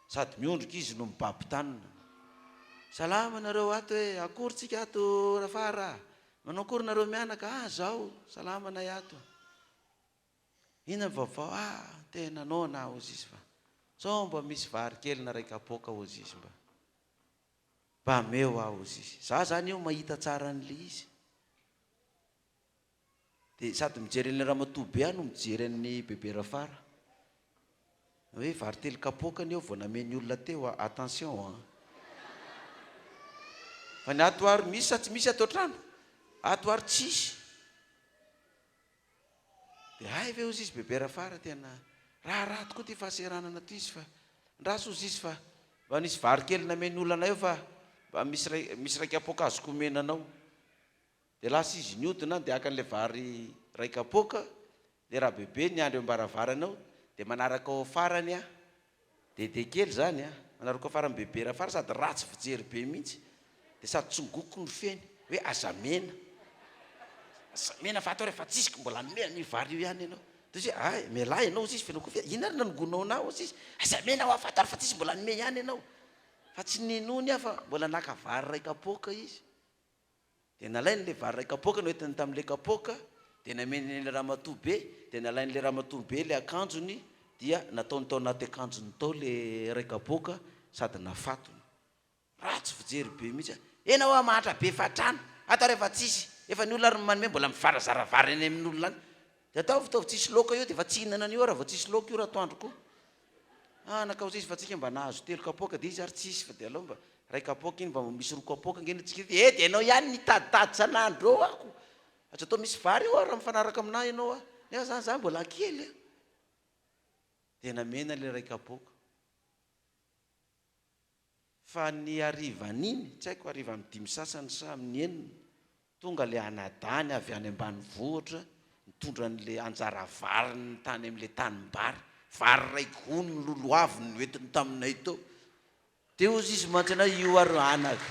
sady miondrika izy no mibabitanina salama nareo ato hoe akory tsika ato rafara manao akory nareo mianaka zao salama nay ato ina vaovao tena nona ozy izy fa sao mba misy vary kely na ray kapoka ozy izy mba meo ozy izy za zany eo mahita tsara n'le izy dia sady mijery ny raha matobe no mijery ny bebe rafara hoe vary telo kapoka ny eo vao nameny olona teo attention fa ny atoary misy sa tsy misy ato an-trano atoary tsisy dia hay ve ozy izy bebe rafara tena raha tokoa ty fahaseranana to izy fa ndraso ozy izy fa mba nisy vary kely nameny olana eo fa mba misy ray kapoka azoko menanao dia lasa izy niodina dia akan'le vary ray kapoka dia raha bebe ny andro ambaravarana ao dia manaraka ao farany dia kely zany manaraka ao farany bebe rafara sady ratsy fijery be mihitsy dia sady tsongoko ny feny hoe azamena fa atao rehefa tsisy mbola nomena ny vary io ihany ianao de hoe ay mialahy ianao sisy finokofia ina ary nanongonao anao sisy azamena ho afatary fa tsisy mbola nome ihany ianao fa tsy ninony aho fa mbola naka vary ray kapoaka izy de nalain'le vary ray kapoaka no entiny tamin'le kapoaka de namen'le ramatoa be de nalain'le ramatoa be le akanjony dia nataony tao anaty akanjony tao le ray kapoaka sady nafatony ratsy fijery be mihitsy enao a mahatra be fatrano atao rehefa tsisy efa ny olona ary manome mbola mivarazara-vary any amin'olona any de atao fitaovy tsisy loka io de fa tsy hinana an'io raha vao tsisy loka io raha toandroko nakao tsisy fa tsika mba nahazo telo kapoaka de izy ary tsisy fa de alao mba ray kapoaka iny mba misy roa kapoaka ngeny tsika de anao ihany nitaditady san'andro eo ako atsy atao misy vary io raha mifanaraka aminahy ianao a nefa zany mbola kely de namena le ray kapoaka fa ny arivan'iny tsy haiko ariva amin'ny 5 sasany sa amin'ny 9 tonga le anadany avy any ambany vohitra mitondra n'le anjara vary ny tany amin'le tanimbary vary ray gony ny loloavy ny entiny taminay tao de ozy izy mantsy anao io ary anaka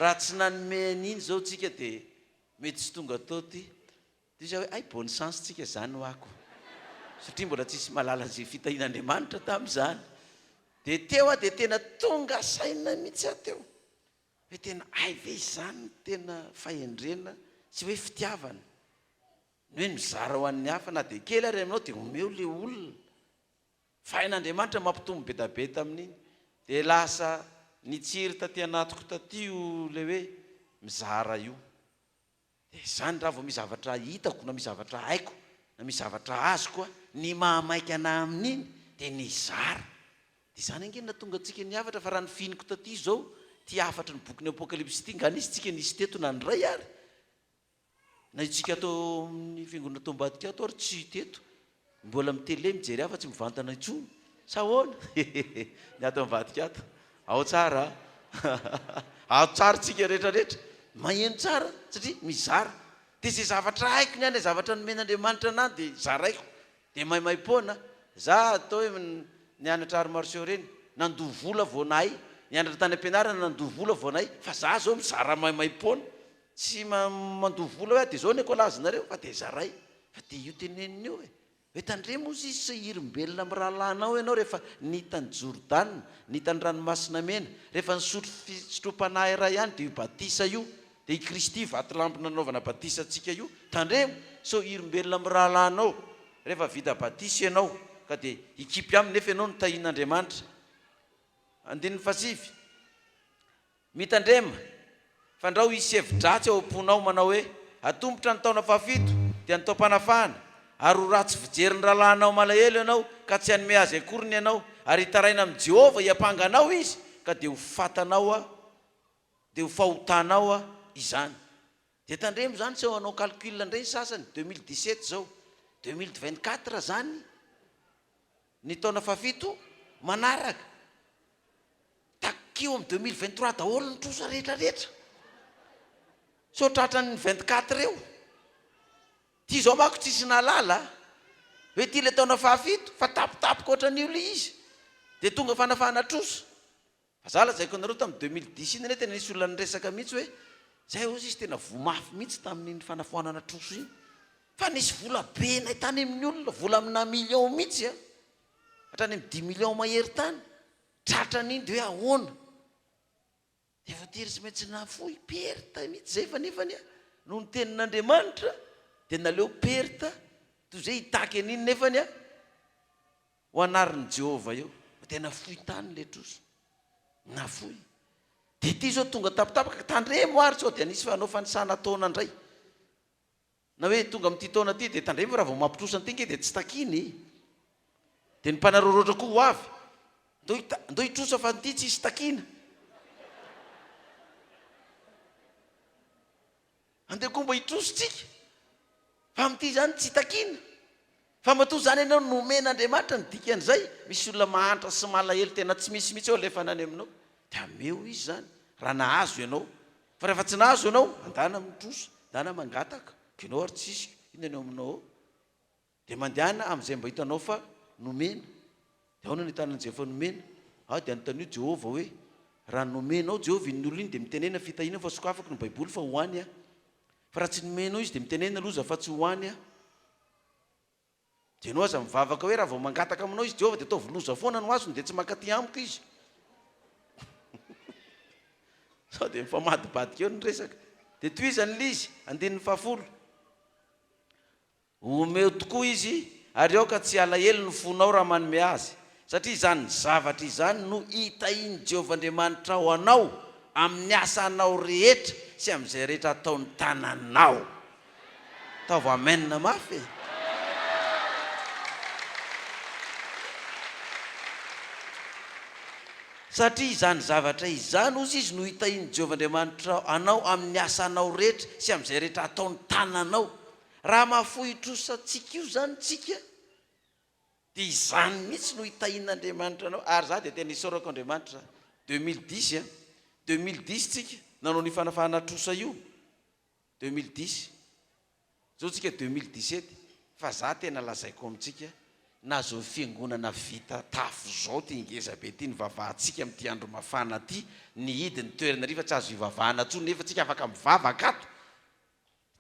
raha tsy nanome an'iny zao tsika de mety tsy tonga tao ty de izy hoe ay bonne chance tsika zany ho ako satria mbola tsisy malala zay fitahin'Andriamanitra tamin'izany de teo a de tena tonga saina mihitsy ateo hoe tena ay ve izany tena fahendrena sy hoe fitiavana ny hoe mizara ho an'ny hafa na de kely ary aminao de omeo le olona fahin'Andriamanitra mampitombo betabeta amin'iny de lasa nitsiry taty anatiko tatio le hoe mizara io de zany raha vao misy zavatra hitako na misy zavatra haiko na misy zavatra azoko a ny mahamaika ana amin'iny de nizara de zany angeny na tonga antsika niafatra fa raha ny finiko taty zao ty afatra ny boky ny apokalypsy ty ngany izy tsika nisy teto na ndray ary na itsika atao amin'ny fiangonana tombadika ato ary tsy teto mbola mitele mijery afa tsy mivantana intsony sa hoana ny ato mivadika ato ao tsara ao tsara tsika rehetrarehetra maheno tsara satria mizara de zay zavatra haiko ny any zavatra nomen'Andriamanitra ana de zaraiko de maimaipoana za atao hoe nianatra ary marsio reny nandovola voanay nianatra tany am-pianarana nandovola voanay fa za zao mizara maimaipoana tsy mandovola hoe de zao ny ekolazinareo fa de zaray fa de io teneniny io hoe tandremo izy izy sahirim-belona amin'ny rahalanao ianao rehefa nitany Jordana nitany ranomasina mena rehefa nisotro fisotrompanahy iray ihany de io batisa io de i Kristy vatolampy nanaovana batisa atsika io tandremo so hirim-belona amin'ny rahalanao rehefa vita batisa ianao ka de ikipy aminy nefa ianao nitahin'Andriamanitra andininy fasivy mitandrema fandrao isy hevi-dratsy ao am-ponao manao hoe atombotra ny taona fahafito dia nitao mpanafahana ary ho ratsy fijery ny rahalanao malahelo ianao ka tsy hanome azy akoriny ianao ary hitaraina amin'i Jehova hiampanganao izy ka de ho fatanao a de ho fahotanao a izany de tandremo zany tsy ho anao calcul ndray sasany 2017 zao 2024 zany ny taona fahafito manaraka takio amin'ny 2023 daholo ny trosa rehetrarehetra so tratran'ny 24 eo ty zao mako tsisy nalala hoe ty le taona fahafito fa tapitapika ohatran'io le izy de tonga fanafahana trosa fa za lazaiko anareo tamin'ny 2010 iny ne tena nisy olona nyresaka mihitsy hoe zay ozy izy tena vomafy mihitsy tamin'ny fanafoanana troso iny fa nisy vola be nay tany amin'ny olona vola amina million mihitsy a hatrany amin'ny 10 million mahery tany tratran'iny de hoe ahoana de voatery tsy maintsy nafoy perta mihitsy zay fa nefany a noho ny tenin'Andriamanitra de naleo perta toy zay hitaky an'iny nefany a ho anarin'i Jehova eo tena fohy tany le troso nafoy de ty zao tonga tapitapaka tandremo ary sao de anisy fa anao fanisana taona ndray na hoe tonga amin'ity taona ty de tandremo raha vao mampitrosa an'ity nge de tsy takiny de ny mpanaroroatra koa ho avy ndo hitrosa fa nity tsy hisy takina andeha koa mba hitrosontsika fa amin'ity zany tsy takina fa matoa zany ianao nomen'Andriamanitra ny dikan'izay misy olona mahantra sy malahelo tena tsy misy mihitsy eo alefa nany aminao de ameo izy zany raha nahazo ianao fa rehefa tsy nahazo ianao andana mitrosa andana mangataka kenao ary tsisy iny anao aminao de mandehana am'izay mba hitanao fa nomena de aona ny tanan'Jehova nomena de anotan'io Jehova hoe raha nomenao Jehovah ny olona iny dia mitenena fitahiana fa sokafako ny baiboly fa hoany a fa raha tsy nomenao izy dia mitenena loza fa tsy hoany a dia anao aza mivavaka hoe raha vao mangataka aminao izy Jehovah dia ataovy loza foana no azony dia tsy mankaty amiko izy sao dia mifamadibadika eo ny resaka dia toy izany le izy 10 omeo tokoa izy ary ao ka tsy alahelo ny fonao raha manome azy satria izany zavatra izany no hitahiny Jehovah Andriamanitra ao anao amin'ny asanao rehetra sy amin'izay rehetra ataony tananao taova amenna mafy satria izany zavatra izany ozy izy no hitahiny Jehovah Andriamanitra anao amin'ny asanao rehetra sy amin'izay rehetra ataony tananao raha mafohitrosantsika io zany tsika dia izany mihitsy no hitahin'Andriamanitra anao ary za dia tena isorako Andriamanitra 2010 tsika nanao ny fanafahana trosa io 2010 zao tsika 2017 fa za tena lazaiko amintsika na zao fiangonana vita tafo zao ty ingeza be ty ny vavahantsika amin'ity andro mafana ty ny hidiny toerana rifa tsy azo ivavahana tsony nefa tsika afaka mivavaka ato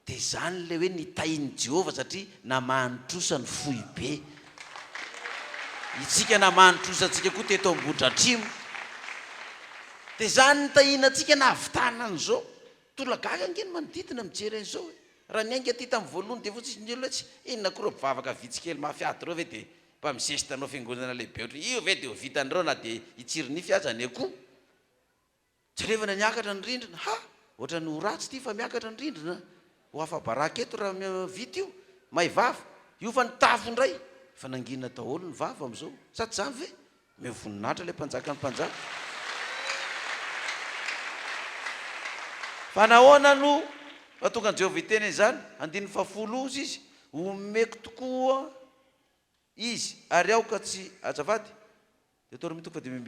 dia zany le hoe nitahiny Jehovah satria namahanitrosa ny fohy be itsika namahanitrosa antsika koa teto Ambohidratrimo dia zany nitahinantsika nahavitanany zao tolagaga angeny manodidina mijery an'izao raha ny ainga ty tamin'ny voalohany dia fotsy ny olo tsy inona koa mivavaka vitsikely mafiady reo ve dia mba misesitanao fiangonana lehibe ohatra io ve dia ho vitan'ireo na dia itsiro-nify aza ny akoho jerevana miakatra ny rindrina ha ohatra ny ho ratsy ty fa miakatra ny rindrina ho afa-baraka eto raha vita io mahay vava io fa nitafo indray fa nangina daholo ny vava amin'izao sady zany ve mivoninahitra ilay mpanjaka ny mpanjaka fa nahoana no mahatonga ny Jehovah iteny izany 10 ozy izy omeko tokoa izy ary ao ka tsy azafady dia atao mitoko fa 5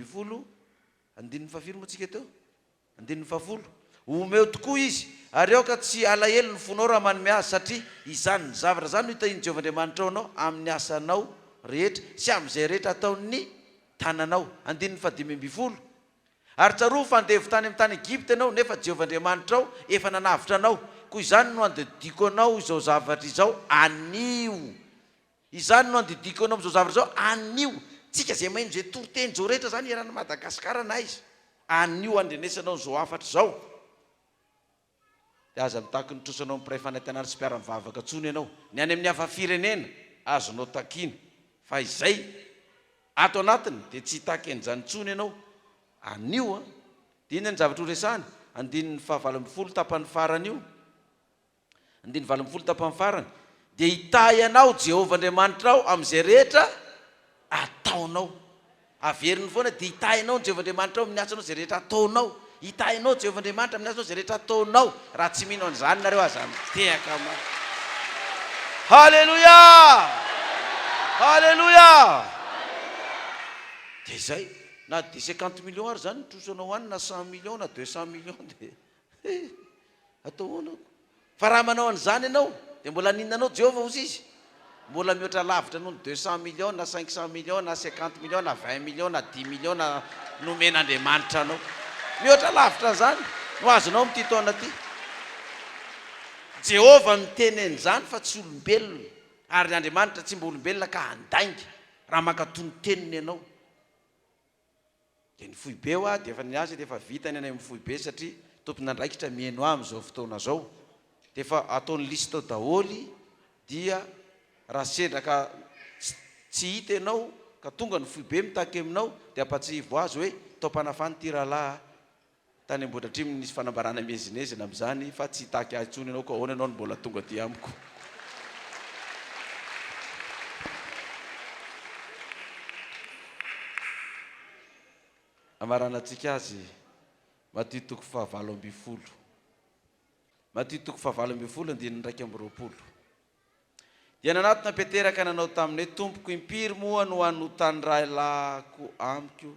10 moa tsika teo 10 omeo tokoa izy ary ao ka tsy alahelo ny fonao raha manome azy satria izany ny zavatra zany no hitahiny Jehovah Andriamanitra ao anao amin'ny asanao rehetra sy amin'izay rehetra ataony tananao 10 ary tsaroa fandevy tany amin'ny tany Egypta ianao nefa Jehovah Andriamanitra ao efa nanavitra anao koa izany no andediko anao izao zavatra izao anio izany no andediko anao amin'izao zavatra izao anio tsika zay maino zay toroteny zao rehetra zany iarana Madagasikara na izy anio andrenesanao zao afatra zao dia aza mitaky ny trosanao mipiray fanantenana sy mpiara-mivavaka tsony ianao ny any amin'ny hafa firenena azonao takiny fa izay ato anatiny dia tsy hitaky an'izany tsony ianao anio a dia inona ny zavatra ho resahany 10 tapany farany io 10 tapany farany dia hitahy anao Jehovah Andriamanitra ao amin'izay rehetra ataonao averiny foana dia hitahinao Jehovah Andriamanitra ao amin'ny asanao zay rehetra ataonao hitahinao Jehovah Andriamanitra amin'ny asanao zay rehetra ataonao raha tsy mino an'izany nareo aza mitehaka ma halleluia halleluia dia izay na dia 50 millions ary zany trosanao any na 100 millions na 200 millions dia atao hoanao fa raha manao an'izany ianao dia mbola ninanao Jehovah ozy izy mbola mihoatra lavitra noho ny 200 millions na 500 millions na 50 millions na 20 millions na 10 millions na nomen'Andriamanitra anao mihoatra lavitra zany no azonao amin'ity taona ty Jehovah miteny an'izany fa tsy olombelona ary Andriamanitra tsy mba olombelona ka handainga raha mankatony teniny ianao dia ny fohibe ho a dia efa niazy dia efa vitany any amin'ny fohibe satria tompona andraikitra mihaino amin'izao fotoana zao dia efa ataony lisy tao daholy dia raha sendra ka tsy hita ianao ka tonga ny fohibe mitaky aminao dia ampatsivo azy hoe tao-panafany ty rahalahy tany Ambohidratrimo nisy fanambarana mihezinezina amin'izany fa tsy hitaky azy tsony ianao ka ahoana ianao no mbola tonga ty amiko amaranantsika azy Matthieu 7:20 Matthieu 7:20 2:20 dia nanatina Peteraka nanao taminay tompoko impiry moa no hanotany rahilahiko amiko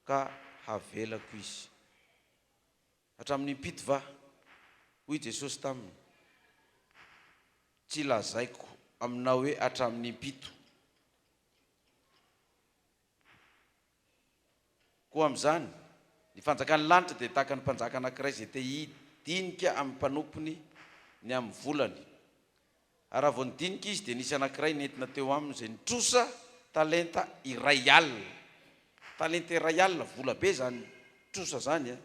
ka havelako izy hatramin'ny impito va hoy Jesosy taminy tsy lazaiko aminao hoe hatramin'ny impito koa amin'izany ny fanjakany lanitra dia tahaka ny mpanjaka anankiray zay te hidinika amin'ny mpanompony ny amin'ny volany. Ary raha vao nidinika izy dia nisy anankiray nentina teo aminy izay nitrosa talenta iray alina. Talenta iray alina vola be zany trosa zany a.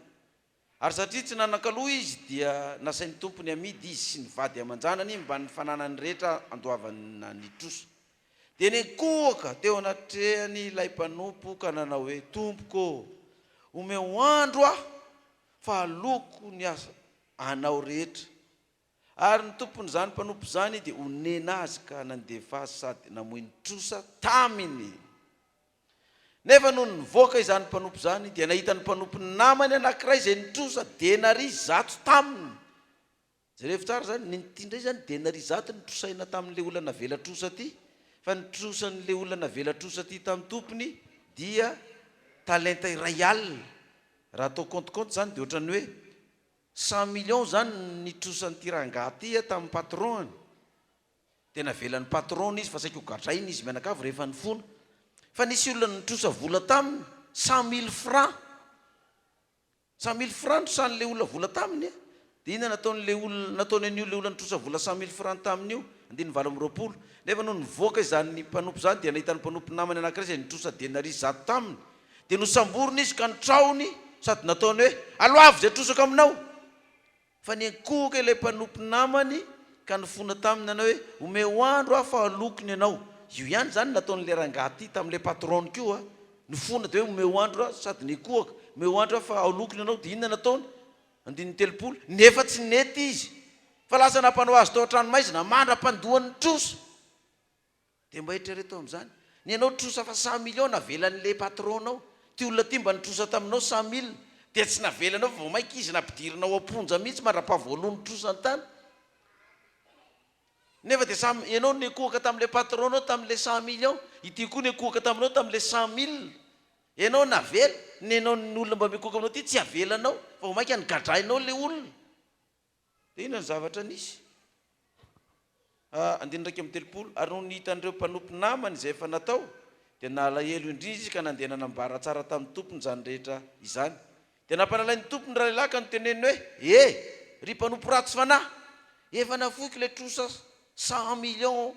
Ary satria tsy nanan-kaloha izy dia nasain'ny tompony amidy izy sy ny vady aman-janany mba ny fananany rehetra andoavana ny trosa. Dia nenkohaka teo anatrehany ilay mpanompo ka nanao hoe, tompoko, omeo andro a fa aloko ny asa anao rehetra. Ary ny tompony zany mpanompo zany dia onena azy ka nandefa azy sady namoy ny trosa taminy. Nefa noho nivoaka izany mpanompo zany dia nahita ny mpanompo ny namany anankiray izay nitrosa denari 100 taminy. Jereo tsara zany nitindray zany denari 100 nitrosaina tamin'ilay olana vela trosa ty. Fa nitrosan'ilay olana vela trosa ty tamin'ny tompony dia talenta iray alina. Raha atao compte zany dia ohatrany hoe 100 millions zany nitrosan'ity rangahy ty tamin'ny patron. Tena velan'ny patron izy fa saika ho gadrainy izy mianakavy rehefa nifona. Fa nisy olona nitrosa vola taminy 100 000 francs. 100 000 francs trosan'ilay olona vola taminy. Dia ina nataon'ilay olona, nataony an'io ilay olona nitrosa vola 100 000 francs tamin'io 920. Nefa noho nivoaka izany mpanompo zany dia nahita ny mpanompo namany anankiray izay nitrosa denari 100 taminy. Dia nosamboriny izy ka nitraony sady nataony hoe, aloavy zay trosako aminao. Fa nenkohaka ilay mpanompo namany ka nifona taminy nanao hoe, omeo andro a fa alokony ianao. Io ihany zany nataon'ilay rangahy ty tamin'ilay patron koa. Nifona dia hoe omeo andro a sady nenkohaka, omeo andro a fa alokony ianao. Dia inona nataony? 930. Nefa tsy nety izy. Fa lasa nampanao azy tao an-tranomaizina mandra-pandohan'ny trosa. Dia mba hitrereto amin'izany. Ny ianao trosa fa 100 millions navelan'ilay patronao. Ty olona ty mba nitrosa taminao 100 000. Dia tsy navelanao vao maika izy nampidirinao amponja mihitsy mandra-pahavoalon'ny trosany tany. Nefa dia ianao nenkohaka tamin'ilay patronao tamin'ilay 100 millions. Ity koa nenkohaka taminao tamin'ilay 100 000. Ianao navela, ny ianao ny olona mba mekohaka aminao ty tsy avelanao. Fa vao maika nigadrainao ilay olona. Dia ina ny zavatra nisy. Andiny raika amin'ny telopolo. Ary noho nihitan'ireo mpanompo namany izay efa natao, dia nalahelo indrindra izy ka nandeha nanambara tsara tamin'ny tompony zany rehetra izany. Dia nampanalain'ny tompony raha lehilahy ka noteneny hoe, ry mpanompo ratsy fanahy, efa nafoiky ilay trosa 100 millions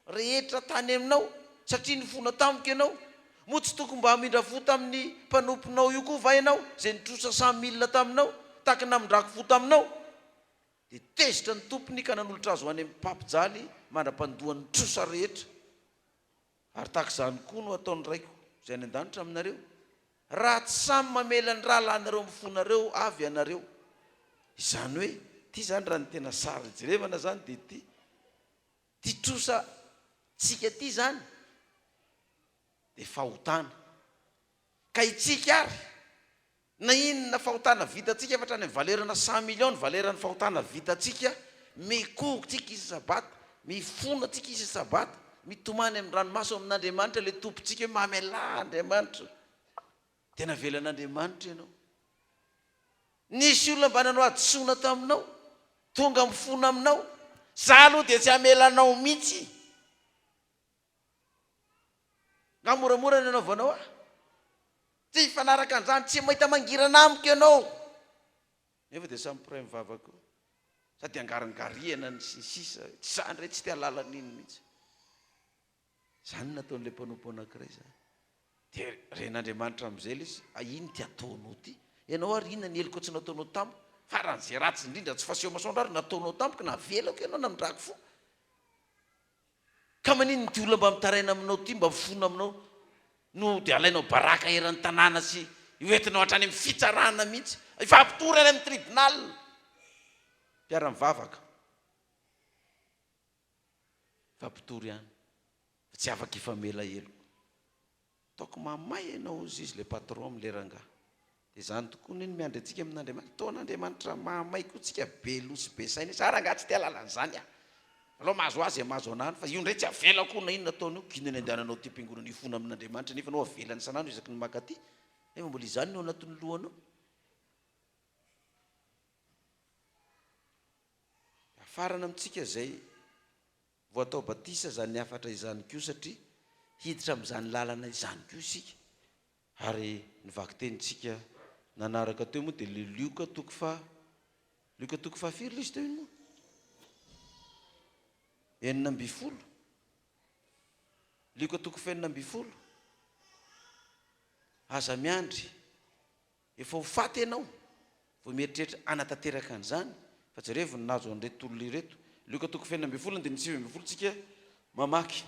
rehetra tany aminao satria nifona tamiko ianao. Moa tsy tokony mba hamindra fo tamin'ny mpanomponao io koa va ianao izay nitrosa 100 000 taminao, taky namindrako fo taminao. Dia tezitra ny tompony ka nanolotra azy ho any amin'ny mpampijaly mandra-pandohan'ny trosa rehetra. Ary tahaka izany koa no ataon'ny raiko izay any an-danitra aminareo. Raha tsy samy mamela ny raha lanareo mifonareo avy ianareo. Izany hoe, ty zany raha ny tena sara jerevana zany dia ty trosa tsika ty zany dia fahotana. Ka itsika ary na inona fahotana vitatsika efa hatrany amin'ny valerana 100 millions ny valeran'ny fahotana vitatsika, mikohoko tsika isa-sabata, mifona tsika isa-sabata, mitomany amin'ny ranomaso amin'Andriamanitra ilay tompontsika hoe mamela Andriamanitra. Tena velan'Andriamanitra ianao. Nisy olona mba nanao adisoana taminao, tonga mifona aminao, za aloha dia tsy hamelanao mihitsy. Nga moramora ny anaovanao tsy hifanaraka an'izany, tsy mahita mangirana amiko ianao. Nefa dia samy piray mivavaka sady angaringariana ny sisa, tsy zany re tsy tia lalan'iny mihitsy. Zany nataon'ilay mpanompo anankiray zany. Dia ren'Andriamanitra amin'izay ilay izy, ino ty ataonao ty? Ianao ary inona ny heliko tsy nataonao tamiko? Faran'izay ratsy indrindra tsy faseho masoandro ary nataonao tamiko, navelako ianao namindrako fo. Ka manino ty olona mba mitaraina aminao ty, mba mifona aminao, no dia alainao baraka eran'ny tanàna sy hoentinao hatrany amin'ny fitsarana mihitsy. Ifampitory any amin'ny tribunal. Mpiara-mivavaka. Ifampitory ihany. Tsy afaka ifamela elo. Taoko mamay ianao izy ilay patron amin'ilay rangahy. Dia zany tokoa ny miandry antsika amin'Andriamanitra. Taon'Andriamanitra mamay koa tsika be losy be saina. Za rangahy tsy tia lalan'izany a. Alao mahazo azy mahazo anany fa io ndray tsy avela koa na inona ataonao. Kinona andehananao ty mpiangonana ifona amin'Andriamanitra nefa anao avelany isan'andro isaky ny makaty. Nefa mbola izany no anatin'ny lohanao. Afarana amintsika izay vao atao batisa zany afatra izany koa satria hiditra amin'izany lalana izany koa isika. Ary nivaky tenintsika nanaraka teo moa dia le lioka toko fahafiry le izy teo iny moa 8 lioka toko fa 8 aza miandry efa ho faty ianao vao mieritreritra anatanteraka an'izany fa tsy revo nazo an'ireto olona ireto lioka toko fa 8 dia ny 9 tsika mamaky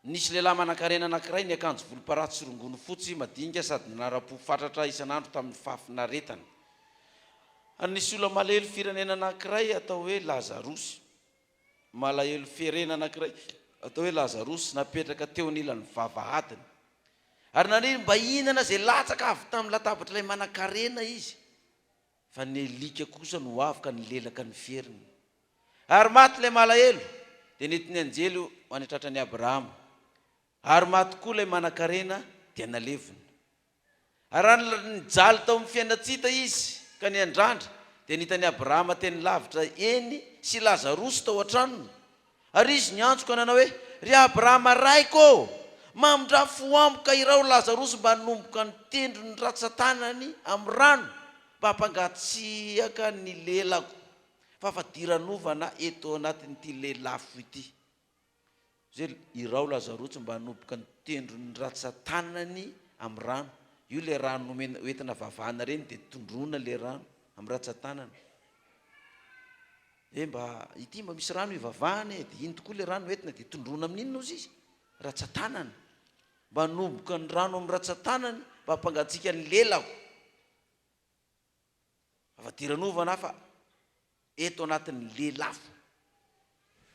nisy lehilahy manan-karena anankiray ny akanjo volom-paratsy sy rongony fotsy madinika sady nanara-po fatratra isan'andro tamin'ny fahafinaretany ary nisy olona malahelo firenena anankiray atao hoe Lazarosy malahelo firenena anankiray atao hoe Lazarosy napetraka teo anilan'ny vavahadiny ary naniny mba inana zay latsaka avy tamin'ny latabatra ilay manan-karena izy fa ny alika kosa no avy ka nilelaka ny fieriny ary maty ilay malahelo dia nentiny anjely manetratra ny Abrahama ary maty koa ilay manan-karena dia nalevony ary raha nijaly tao amin'ny fiainatsita izy ka ny andrandra dia nitany Abrahama teny lavitra eny sy Lazarosy tao an-tranony ary izy niantsoko nanao hoe ry Abrahama raiko mamindra fo amiko ka irao Lazarosy mba nomboka ny tendro ny ratsan-tanany amin'ny rano mba hampangatsiaka ny lelako fa fadiranova eto anatin'ity lelafo ity zay irao Lazarosy mba nomboka ny tendro ny ratsan-tanany amin'ny rano io le rano hoentina vavahana reny dia tondrona le rano amin'ny ratsan-tanana mba ity mba misy rano ivavahana dia iny tokoa le rano hoentina dia tondrona amin'inona ozy izy ratsan-tanana mba nomboka ny rano amin'ny ratsan-tanany mba hampangatsiaka ny lelako avadiranova fa eto anatin'ny lelafo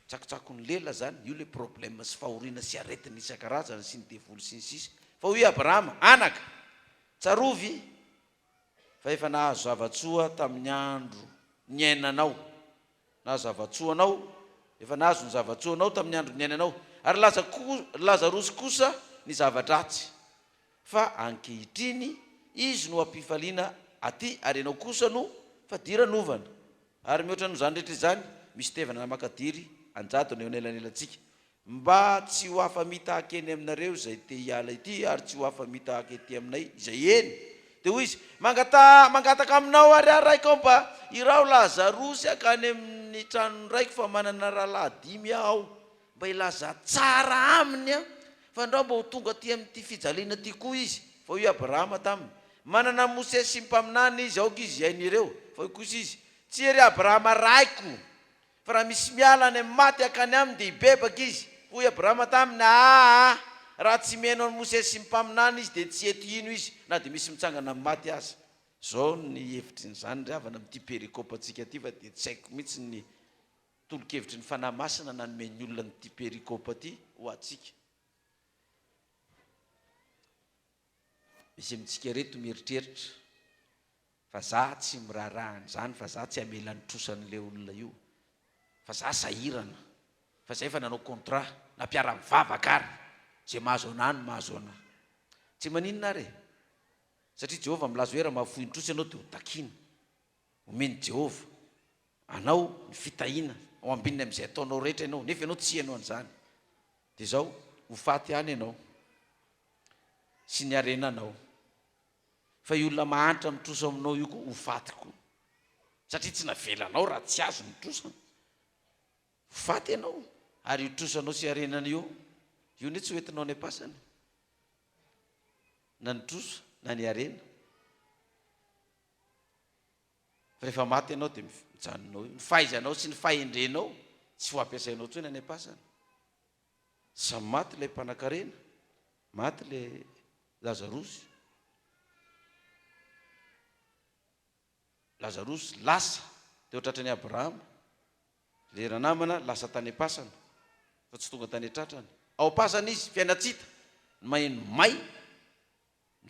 tsakotsako ny lela zany io le problème sy fahoriana sy aretina isan-karazana sy ny devoly sy ny sisa fa hoy Abrahama anaka tsarovy fa efa nahazo zavatsoa tamin'ny andro ny ainanao nahazo zavatsoanao efa nahazo ny zavatsoanao tamin'ny andro ny ainanao ary Lazarosy kosa ny zavadratsy fa ankehitriny izy no ampifaliana aty ary ianao kosa no fadiranovana ary mihoatra no zany rehetra izany misy tevana namakadiry anjatony eo anelanelantsika mba tsy ho afa-mitahaka eny aminareo zay te hiala ity ary tsy ho afa-mitahaka ety aminay izay eny dia hoy izy mangataka aminao ary raiko mba irao Lazarosy akany amin'ny tranony raiko fa manana rahalahy 5 aho mba ilaza tsara aminy fa andao mba ho tonga aty amin'ity fijaliana ty koa izy fa hoy Abrahama taminy manana Mose sy mpaminany izy aoka izy hain'ireo fa hoy kosa izy tsy ery Abrahama raiko fa raha misy miala any amin'ny maty akany aminy dia hibebaka izy hoy Abrahama taminy raha tsy mihaino any Mose sy mpaminany izy dia tsy eto ino izy na dia misy mitsangana amin'ny maty azy zao ny hevitry nyzany ry havana amin'ity perikôpantsika ty fa dia tsy haiko mihitsy ny tolo-kevitry ny fanahy masina nanome ny olona nyity perikôpa ty ho atsika misy amintsika reto mieritreritra fa za tsy mirarahan'izany fa za tsy hamela ny trosan'le olona io fa za sahirana fa zay efa nanao contrat nampiara-mivavaka ary zay mahazo ana no mahazo ana tsy maninona re satria Jehova milazo hoe raha mahafohy ny trosa ianao dia ho takina omeny Jehova anao ny fitahiana ao ambininy amin'izay ataonao rehetra ianao nefa ianao tsy ianao an'izany dia zao ho faty any ianao sy ny arenanao fa io olona mahantra mitrosa aminao io koa ho faty koa satria tsy navelanao raha tsy azo ny trosana ho faty ianao ary io trosanao sy arenana io ne tsy hoentinao ny apasana na ny trosa na ny arena fa rehefa maty ianao dia mijanonao io ny fahaizanao sy ny fahendrenao tsy ho ampiasainao tsony any apasana samy maty ilay mpanan-karena maty ilay Lazarosy lasa teo tratran'ny Abrahama le ranamana lasa tany apasana fa tsy tonga tany tratrany ao apasana izy fiainatsita maheno may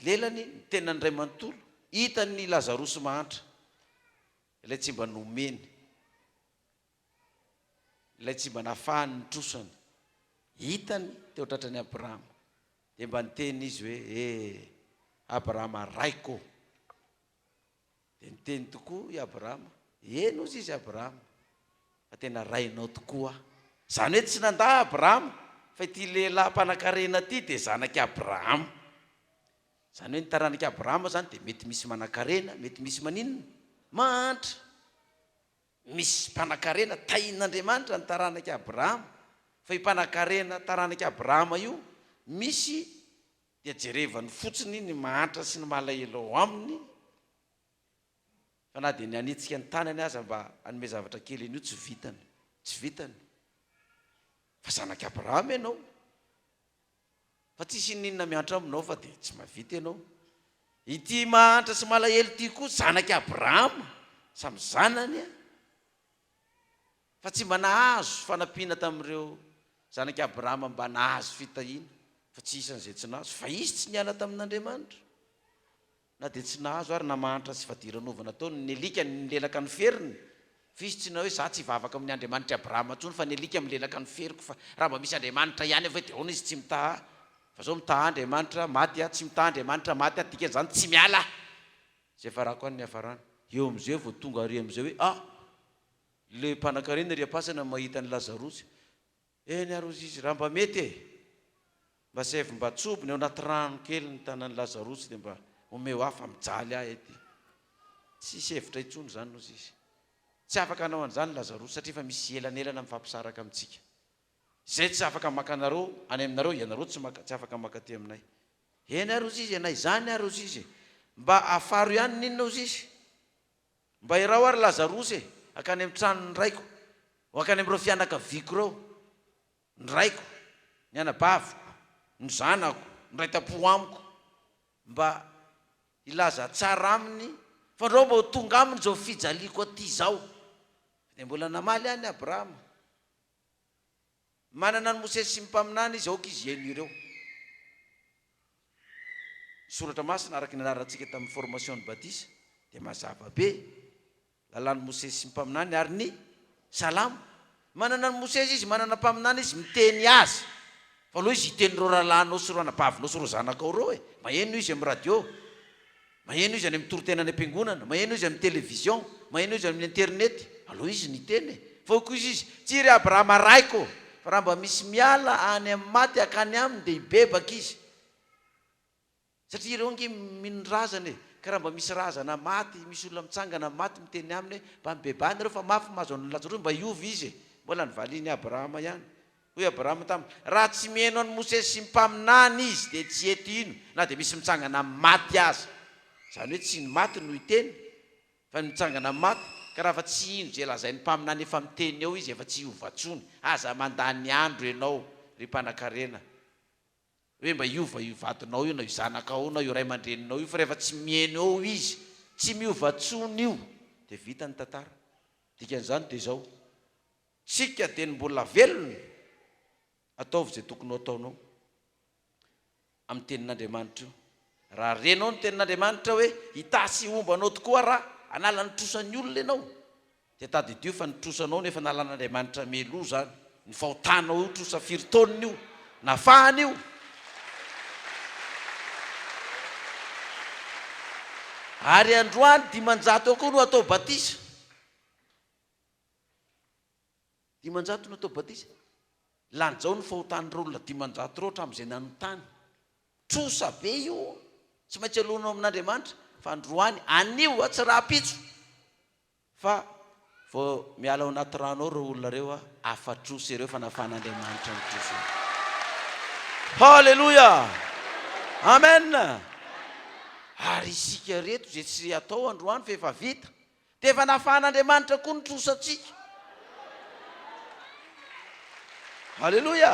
lelany ny tenany ray manontolo hitany Lazarosy mahantra ilay tsy mba nomeny ilay tsy mba nafahany ny trosany hitany teo tratran'ny Abrahama dia mba niteny izy hoe Abrahama raiko dia niteny tokoa i Abrahama eno izy Abrahama fa tena rainao tokoa zany hoe tsy nandà Abrahama fa ity lehilahy mpanan-karena ty dia zanaky Abrahama zany hoe ny taranaka Abrahama zany dia mety misy manan-karena, mety misy maninona mantra, misy mpanan-karena tahin'Andriamanitra ny taranaka Abrahama. Fa impanan-karena taranaka Abrahama io misy dia jerevany fotsiny ny mahantra sy ny malahelo ao aminy. Fa na dia ny anitsika ny tanany aza mba hanome zavatra kely iny io tsy vitany. Fa zanaka Abrahama ianao, fa tsisy ninona miantra aminao fa dia tsy mahavita ianao. Ity mahantra sy malahelo ity koa zanaka Abrahama, samy zanany fa tsy mba nahazo fanampiana tamin'ireo zanaka Abrahama mba nahazo fitahiana, fa tsy isan'izay tsy nahazo. Fa izy tsy niala tamin'Andriamanitra, na dia tsy nahazo ary na mahantra sy fadiranovana ataony. Ny alika nilelaka ny feriny, fa izy tsy na hoe za tsy hivavaka amin'ny Andriamanitra Abrahama ntsony, fa ny alika milelaka ny feriko. Fa raha mba misy Andriamanitra ihany avy dia hono izy tsy mitaha. Fa zao mitaha Andriamanitra maty, tsy mitaha Andriamanitra maty, dikan'izany tsy miala. Zay farako any ny hafarana. Eo amin'izay vao tonga ary amin'izay hoe le mpanan-karena ry apasana mahita ny Lazarosy. Eny arozy izy, raha mba mety mba sefy mba tsobiny ao anaty rano kely ny tanan'ny Lazarosy dia mba omeo afa mijaly ahy ety. Tsisy hevitra intsony zany ozy izy. Tsy afaka hanao an'izany Lazarosy satria fa misy elanelana mifampisaraka amintsika. Zay tsy afaka maka anareo any aminareo, ianareo tsy afaka maka ty aminay. Eny arozy izy, anay zany arozy izy, mba afaro ihany ninona ozy izy, mba irao ary Lazarosy akany amin'ny tranony raiko, o akany amin'ireo fianakaviako reo, ny raiko, ny anabaviko, ny zanako, ny raitapo amiko, mba ilaza tsara aminy. Fa ndreo mba tonga aminy zao fijaliako aty zao, dia mbola namaly any Abrahama. Manana ny Mosesy sy mpaminany izy aoka izy eny ireo. Soratra masina araka ny anarantsika tamin'ny formation ny batisa dia mazava be. Lalàn'ny Mosesy sy mpaminany ary ny salamo. Manana ny Mosesy izy, manana mpaminany izy, miteny azy. Fa aloha izy hiteny reo rahalanao sy reo anabavinao sy reo zanakao reo maheno izy amin'ny radio, maheno izy any amin'ny toritena any am-piangonana, maheno izy amin'ny televizion, maheno izy amin'ny internet. Aloha izy niteny. Fa koa izy tsy ry Abrahama raiko, fa raha mba misy miala any amin'ny maty akany aminy dia hibebaka izy. Satria ireo nge minorazana ka raha mba misy razana maty, misy olona mitsangana maty miteny aminy mba mibebany reo fa mafy mahazo ny Lazarosy mba hiovy izy. Mbola nivaliany Abrahama ihany. Hoy Abrahama taminy, raha tsy mihaino any Mosesy sy mpaminany izy dia tsy eto ino, na dia misy mitsangana maty aza. Zany hoe tsy ny maty no hiteny, fa mitsangana maty. Ka raha fa tsy ino zay lazain'ny mpaminany efa miteny eo izy, efa tsy iovatsony. Aza mandany andro ianao ry mpanan-karena, hoe mba iova io vatonao io, na io zanakao na io ray aman-dreninao io. Fa rehefa tsy mihaino eo izy, tsy miovatsony io, dia vita ny tantara. Dikan'izany dia zao, tsika dia ny mbola velona, ataovy zay tokony ataonao amin'ny tenin'Andriamanitra io. Raha renao ny tenin'Andriamanitra hoe hitasy ombanao tokoa raha anala ny trosan'ny olona ianao, dia tadidio fa nitrosanao nefa nalan'Andriamanitra melo zany. Ny fahotanao io trosa firy-taonina io, nafahany io. Ary androany 500 koa no atao batisa. 500 no atao batisa. Lanjao ny fahotan'ireo olona 500 reo hatramin'izay nanontany. Trosa be io, tsy maintsy alonao amin'Andriamanitra. Fa androany anio tsy raha pitso, fa vao miala ao anaty rano ao reo olona reo afa-trosa ireo fa nafan'Andriamanitra ny trosa. Halleluja, amen. Ary isika reto zay tsy atao androany fa efa vita, dia efa nafan'Andriamanitra koa ny trosatsika. Halleluja.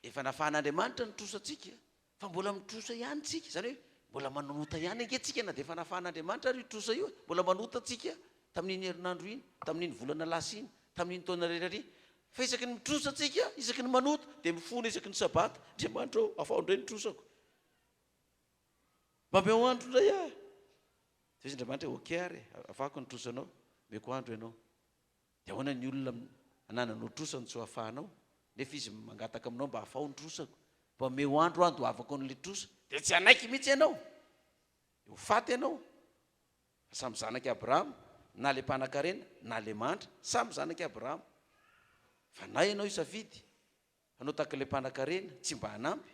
Efa nafan'Andriamanitra ny trosatsika, fa mbola mitrosa ihany tsika. Zany hoe mbola manota ihany ange-tsika, na dia efa nafan'Andriamanitra ary io trosa io. Mbola manota tsika tamin'iny herinandro iny, tamin'iny volana lasa iny, tamin'iny taona rerary. Fa isaky ny mitrosa tsika, isaky ny manota, dia mifona isaky ny sabata. Andriamanitra ao, afao indray ny trosako. Mba meo andro indray aho. Dia Andriamanitra hoe okey ary, afako ny trosanao, meko andro ianao. Dia ahoana ny olona anananao trosa ny tsy afahanao, nefa izy mangataka aminao mba afao ny trosako. Mba meo andro ando avako n'le trosa, dia tsy anaiky mihitsy ianao. Ho faty ianao. Samy zanaky Abrahama, na le mpanan-karena, na le mantra, samy zanaky Abrahama. Fa na ianao isafidy, anao taka le mpanan-karena tsy mba hanampy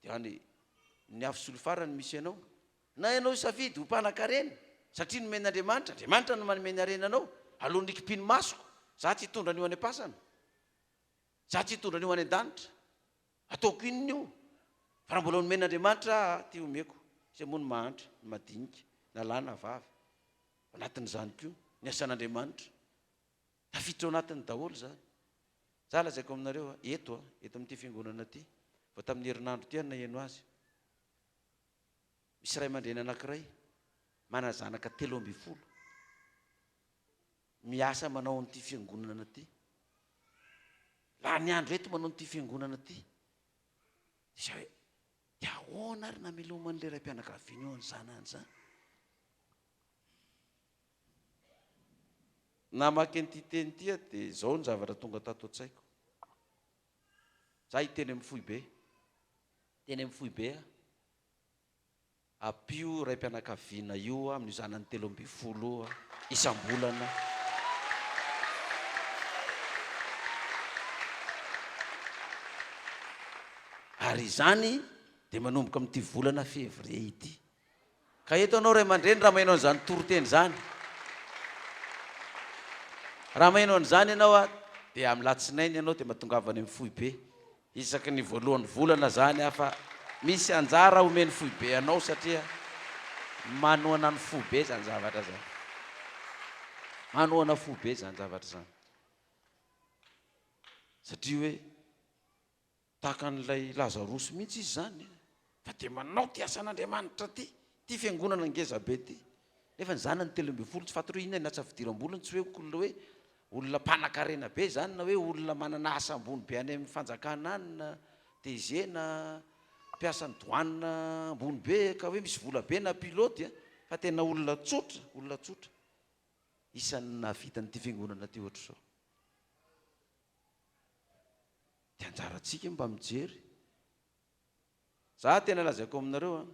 dia any ny afisolo farany misy ianao na ianao safidy ho mpanan-karena satria nomen'Andriamanitra, Andriamanitra no manomeny harena anao alohan'ny ikipiny masoko za tsy hitondra an'io any am-pasana, za tsy hitondra an'io any an-danitra, ataoko inona io fa raha mbola nomen'Andriamanitra ty omeko izay moa no mahantra ny madinika na lahy na vavy anatin'izany koa ny asan'Andriamanitra tafiditra ao anatiny daholo zany. Za lazaiko aminareo eto amin'ity fiangonana ty vao tamin'ny herinandro ty any naheno azy, misy ray aman-dreny anankiray manana zanaka 13 miasa manao an'ity fiangonana ty, laha ny andro eto manao an'ity fiangonana ty isa hoe dia ahoana ary nameloman'le raim-pianakaviana eo any zanany zany. Namaky an'ity teny ity dia zao ny zavatra tonga tato an-tsaiko. Za hiteny amin'ny fohy be, teny amin'ny fohy be apio raim-pianakaviana io amin'ny zanany 13 isam-bolana. Ary izany dia manomboka amin'ity volana février ity. Ka eto anao ray aman-dreny raha mahaino an'izany toroteny zany, raha mahaino an'izany ianao dia amin'ny latsinainy ianao dia matongavany amin'ny fohy be isaky ny voalohan'ny volana zany fa misy anjara omeny fohy be anao satria manoana ny fohy be zany zavatra zany, manoana fohy be zany zavatra zany, satria hoe tahaka n'ilay Lazarosy mihitsy izy zany fa dia manao ty asan'Andriamanitra ty fiangonana ngeza be ty nefa ny zanany 13 tsy fataro inona na tsy afidiram-bolony, tsy hoe olona mpanan-karena be zany na hoe olona manana asa ambony be any amin'ny fanjakana any na DG na mpiasany douane ambony be ka hoe misy vola be na piloty fa tena olona tsotra isan'ny nahavitan'ity fiangonana ty ohatra zao. Dia anjarantsika mba mijery. Za tena lazaiko aminareo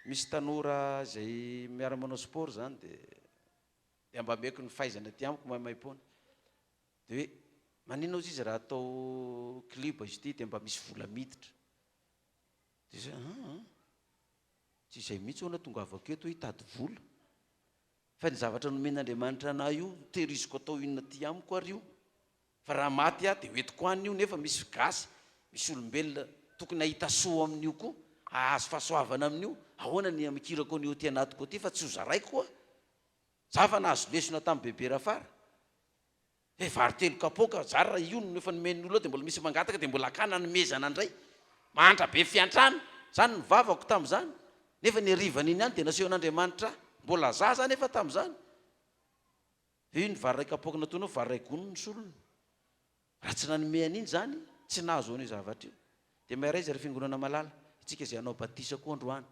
misy tanora izay miara-manao sport zany dia mba meko ny fahaizana ty amiko maimaimpona dia hoe maninona ozy izy raha atao clip izy ty dia mba misy vola miditra dia zay tsy izay mihitsy hoana tonga avako eto hitady vola fa ny zavatra nomen'Andriamanitra ana io tehiriziko atao inona ty amiko ary io fa raha maty dia hoetiko any io nefa misy gasy, misy olombelona tokony ahita soa amin'io koa, ahazo fahasoavana amin'io, ahoana ny amikirako an'io ty anatiko ty fa tsy ho zaraiko koa. Za fa nahazo lesona tamin'ny bebe Rafara vary 3 kapoka zara io nefa nomen'olona dia mbola misy mangataka dia mbola akana nomezana indray mantra be fiantrano zany nivavako tamin'izany nefa ny arivana iny any dia nasehon'Andriamanitra mbola zaza nefa tamin'izany io ny vary 2 kapoka nataonao vary 2 gono ny solony raha tsy nanomehany iny zany tsy nahazo an'io zavatra io dia mahay izy fiangonana malala itsika izay hanao batisa koa androany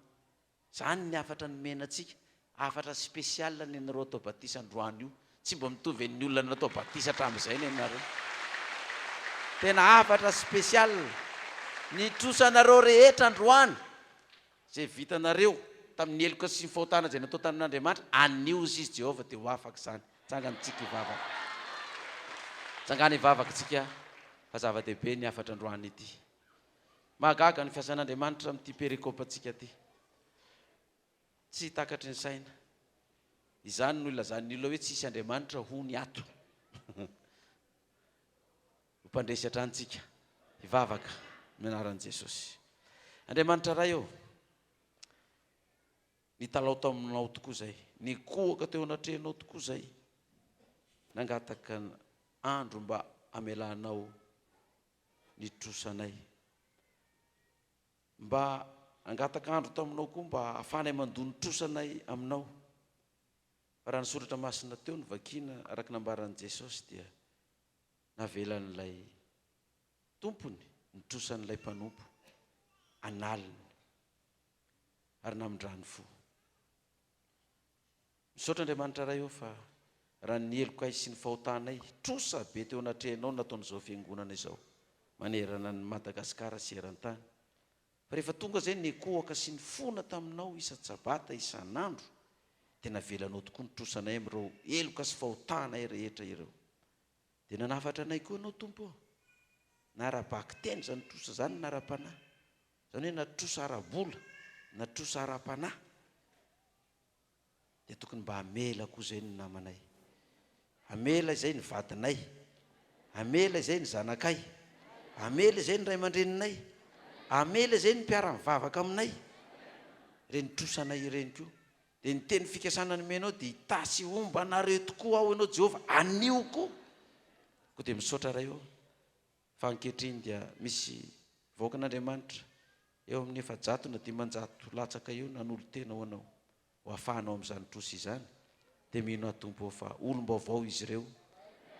zany ny afatra nomena antsika, afatra spesial ny anareo atao batisa androany io tsy mba mitovy ny olona natao batisa hatramin'izay ny anareo, tena afatra spesial ny trosanareo rehetra androany zay vitanareo tamin'ny eloka sy ny fahotana izay natao tamin'Andriamanitra anio izy Jehovah dia ho afaka zany. Tsangantsika ivavaka, tsangana ivavaka tsika fa zava-dehibe ny afatra androany ity. Mahagaga ny fiasan'Andriamanitra amin'ity perikopantsika ty tsy takatry ny saina izany no ilazan'ny olona hoe tsisy Andriamanitra ho ny ato ho mpandresy atrantsika ivavaka mianaran'i Jesosy. Andriamanitra ray eo ny talao taminao tokoa zay, ny kohaka teo anatrehanao tokoa zay, nangataka andro mba amelanao ny trosanay, mba angataka andro taminao koa mba ahafanay mandony trosanay aminao. Raha ny soratra masina teo ny vakiana araka nambaran'i Jesosy dia navelan'ilay tompony nitrosan'ilay mpanompo analiny ary namindrany fo. Misaotra Andriamanitra ray eo fa raha ny elokay sy ny fahotanay trosa be teo anatrehanao nataon'izao fiangonana izao manerana ny Madagasikara sy eran-tany. Fa rehefa tonga zay ny kohaka sy ny fona taminao isa-tsabata isan'andro dia navelanao tokoa ny trosanay amin'ireo eloka sy fahotanay rehetra ireo. Dia nanafatra anay koa ianao Tompo, nara-baky teny zany trosa zany nara-panahy zany hoe natrosa ara-bola natrosa ara-panahy dia tokony mba hamela koa izay ny namanay, hamela izay ny vadinay, hamela izay ny zanakay, hamela izay ny ray aman-dreninay, hamela izay ny mpiara-mivavaka aminay, ireny trosanay ireny koa. Dia ny teny fikasana ny menao dia hitasy omba anareo tokoa aho ianao Jehova, anio koa koa dia misaotra ray eo fa ankehitriny dia misy vaokan'Andriamanitra eo amin'ny 700 na 500 latsaka eo nanolo tena ho anao ho afahanao amin'izany trosa izany. Dia mino atompo fa olom-baovao izy ireo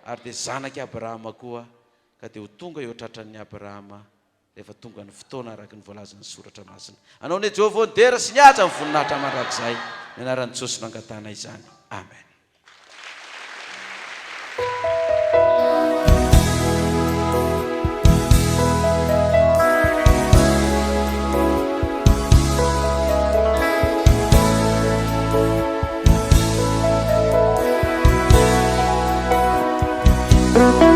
ary dia zanaky Abrahama koa ka dia ho tonga eo tratran'ny Abrahama rehefa tonga ny fotoana araka ny voalazan'ny soratra masina. Anao ne Jehova ny dera sy ny haja ny voninahitra mandrakizay ny anaran'ny Jesosy nangatana izany. Amen. Thank you.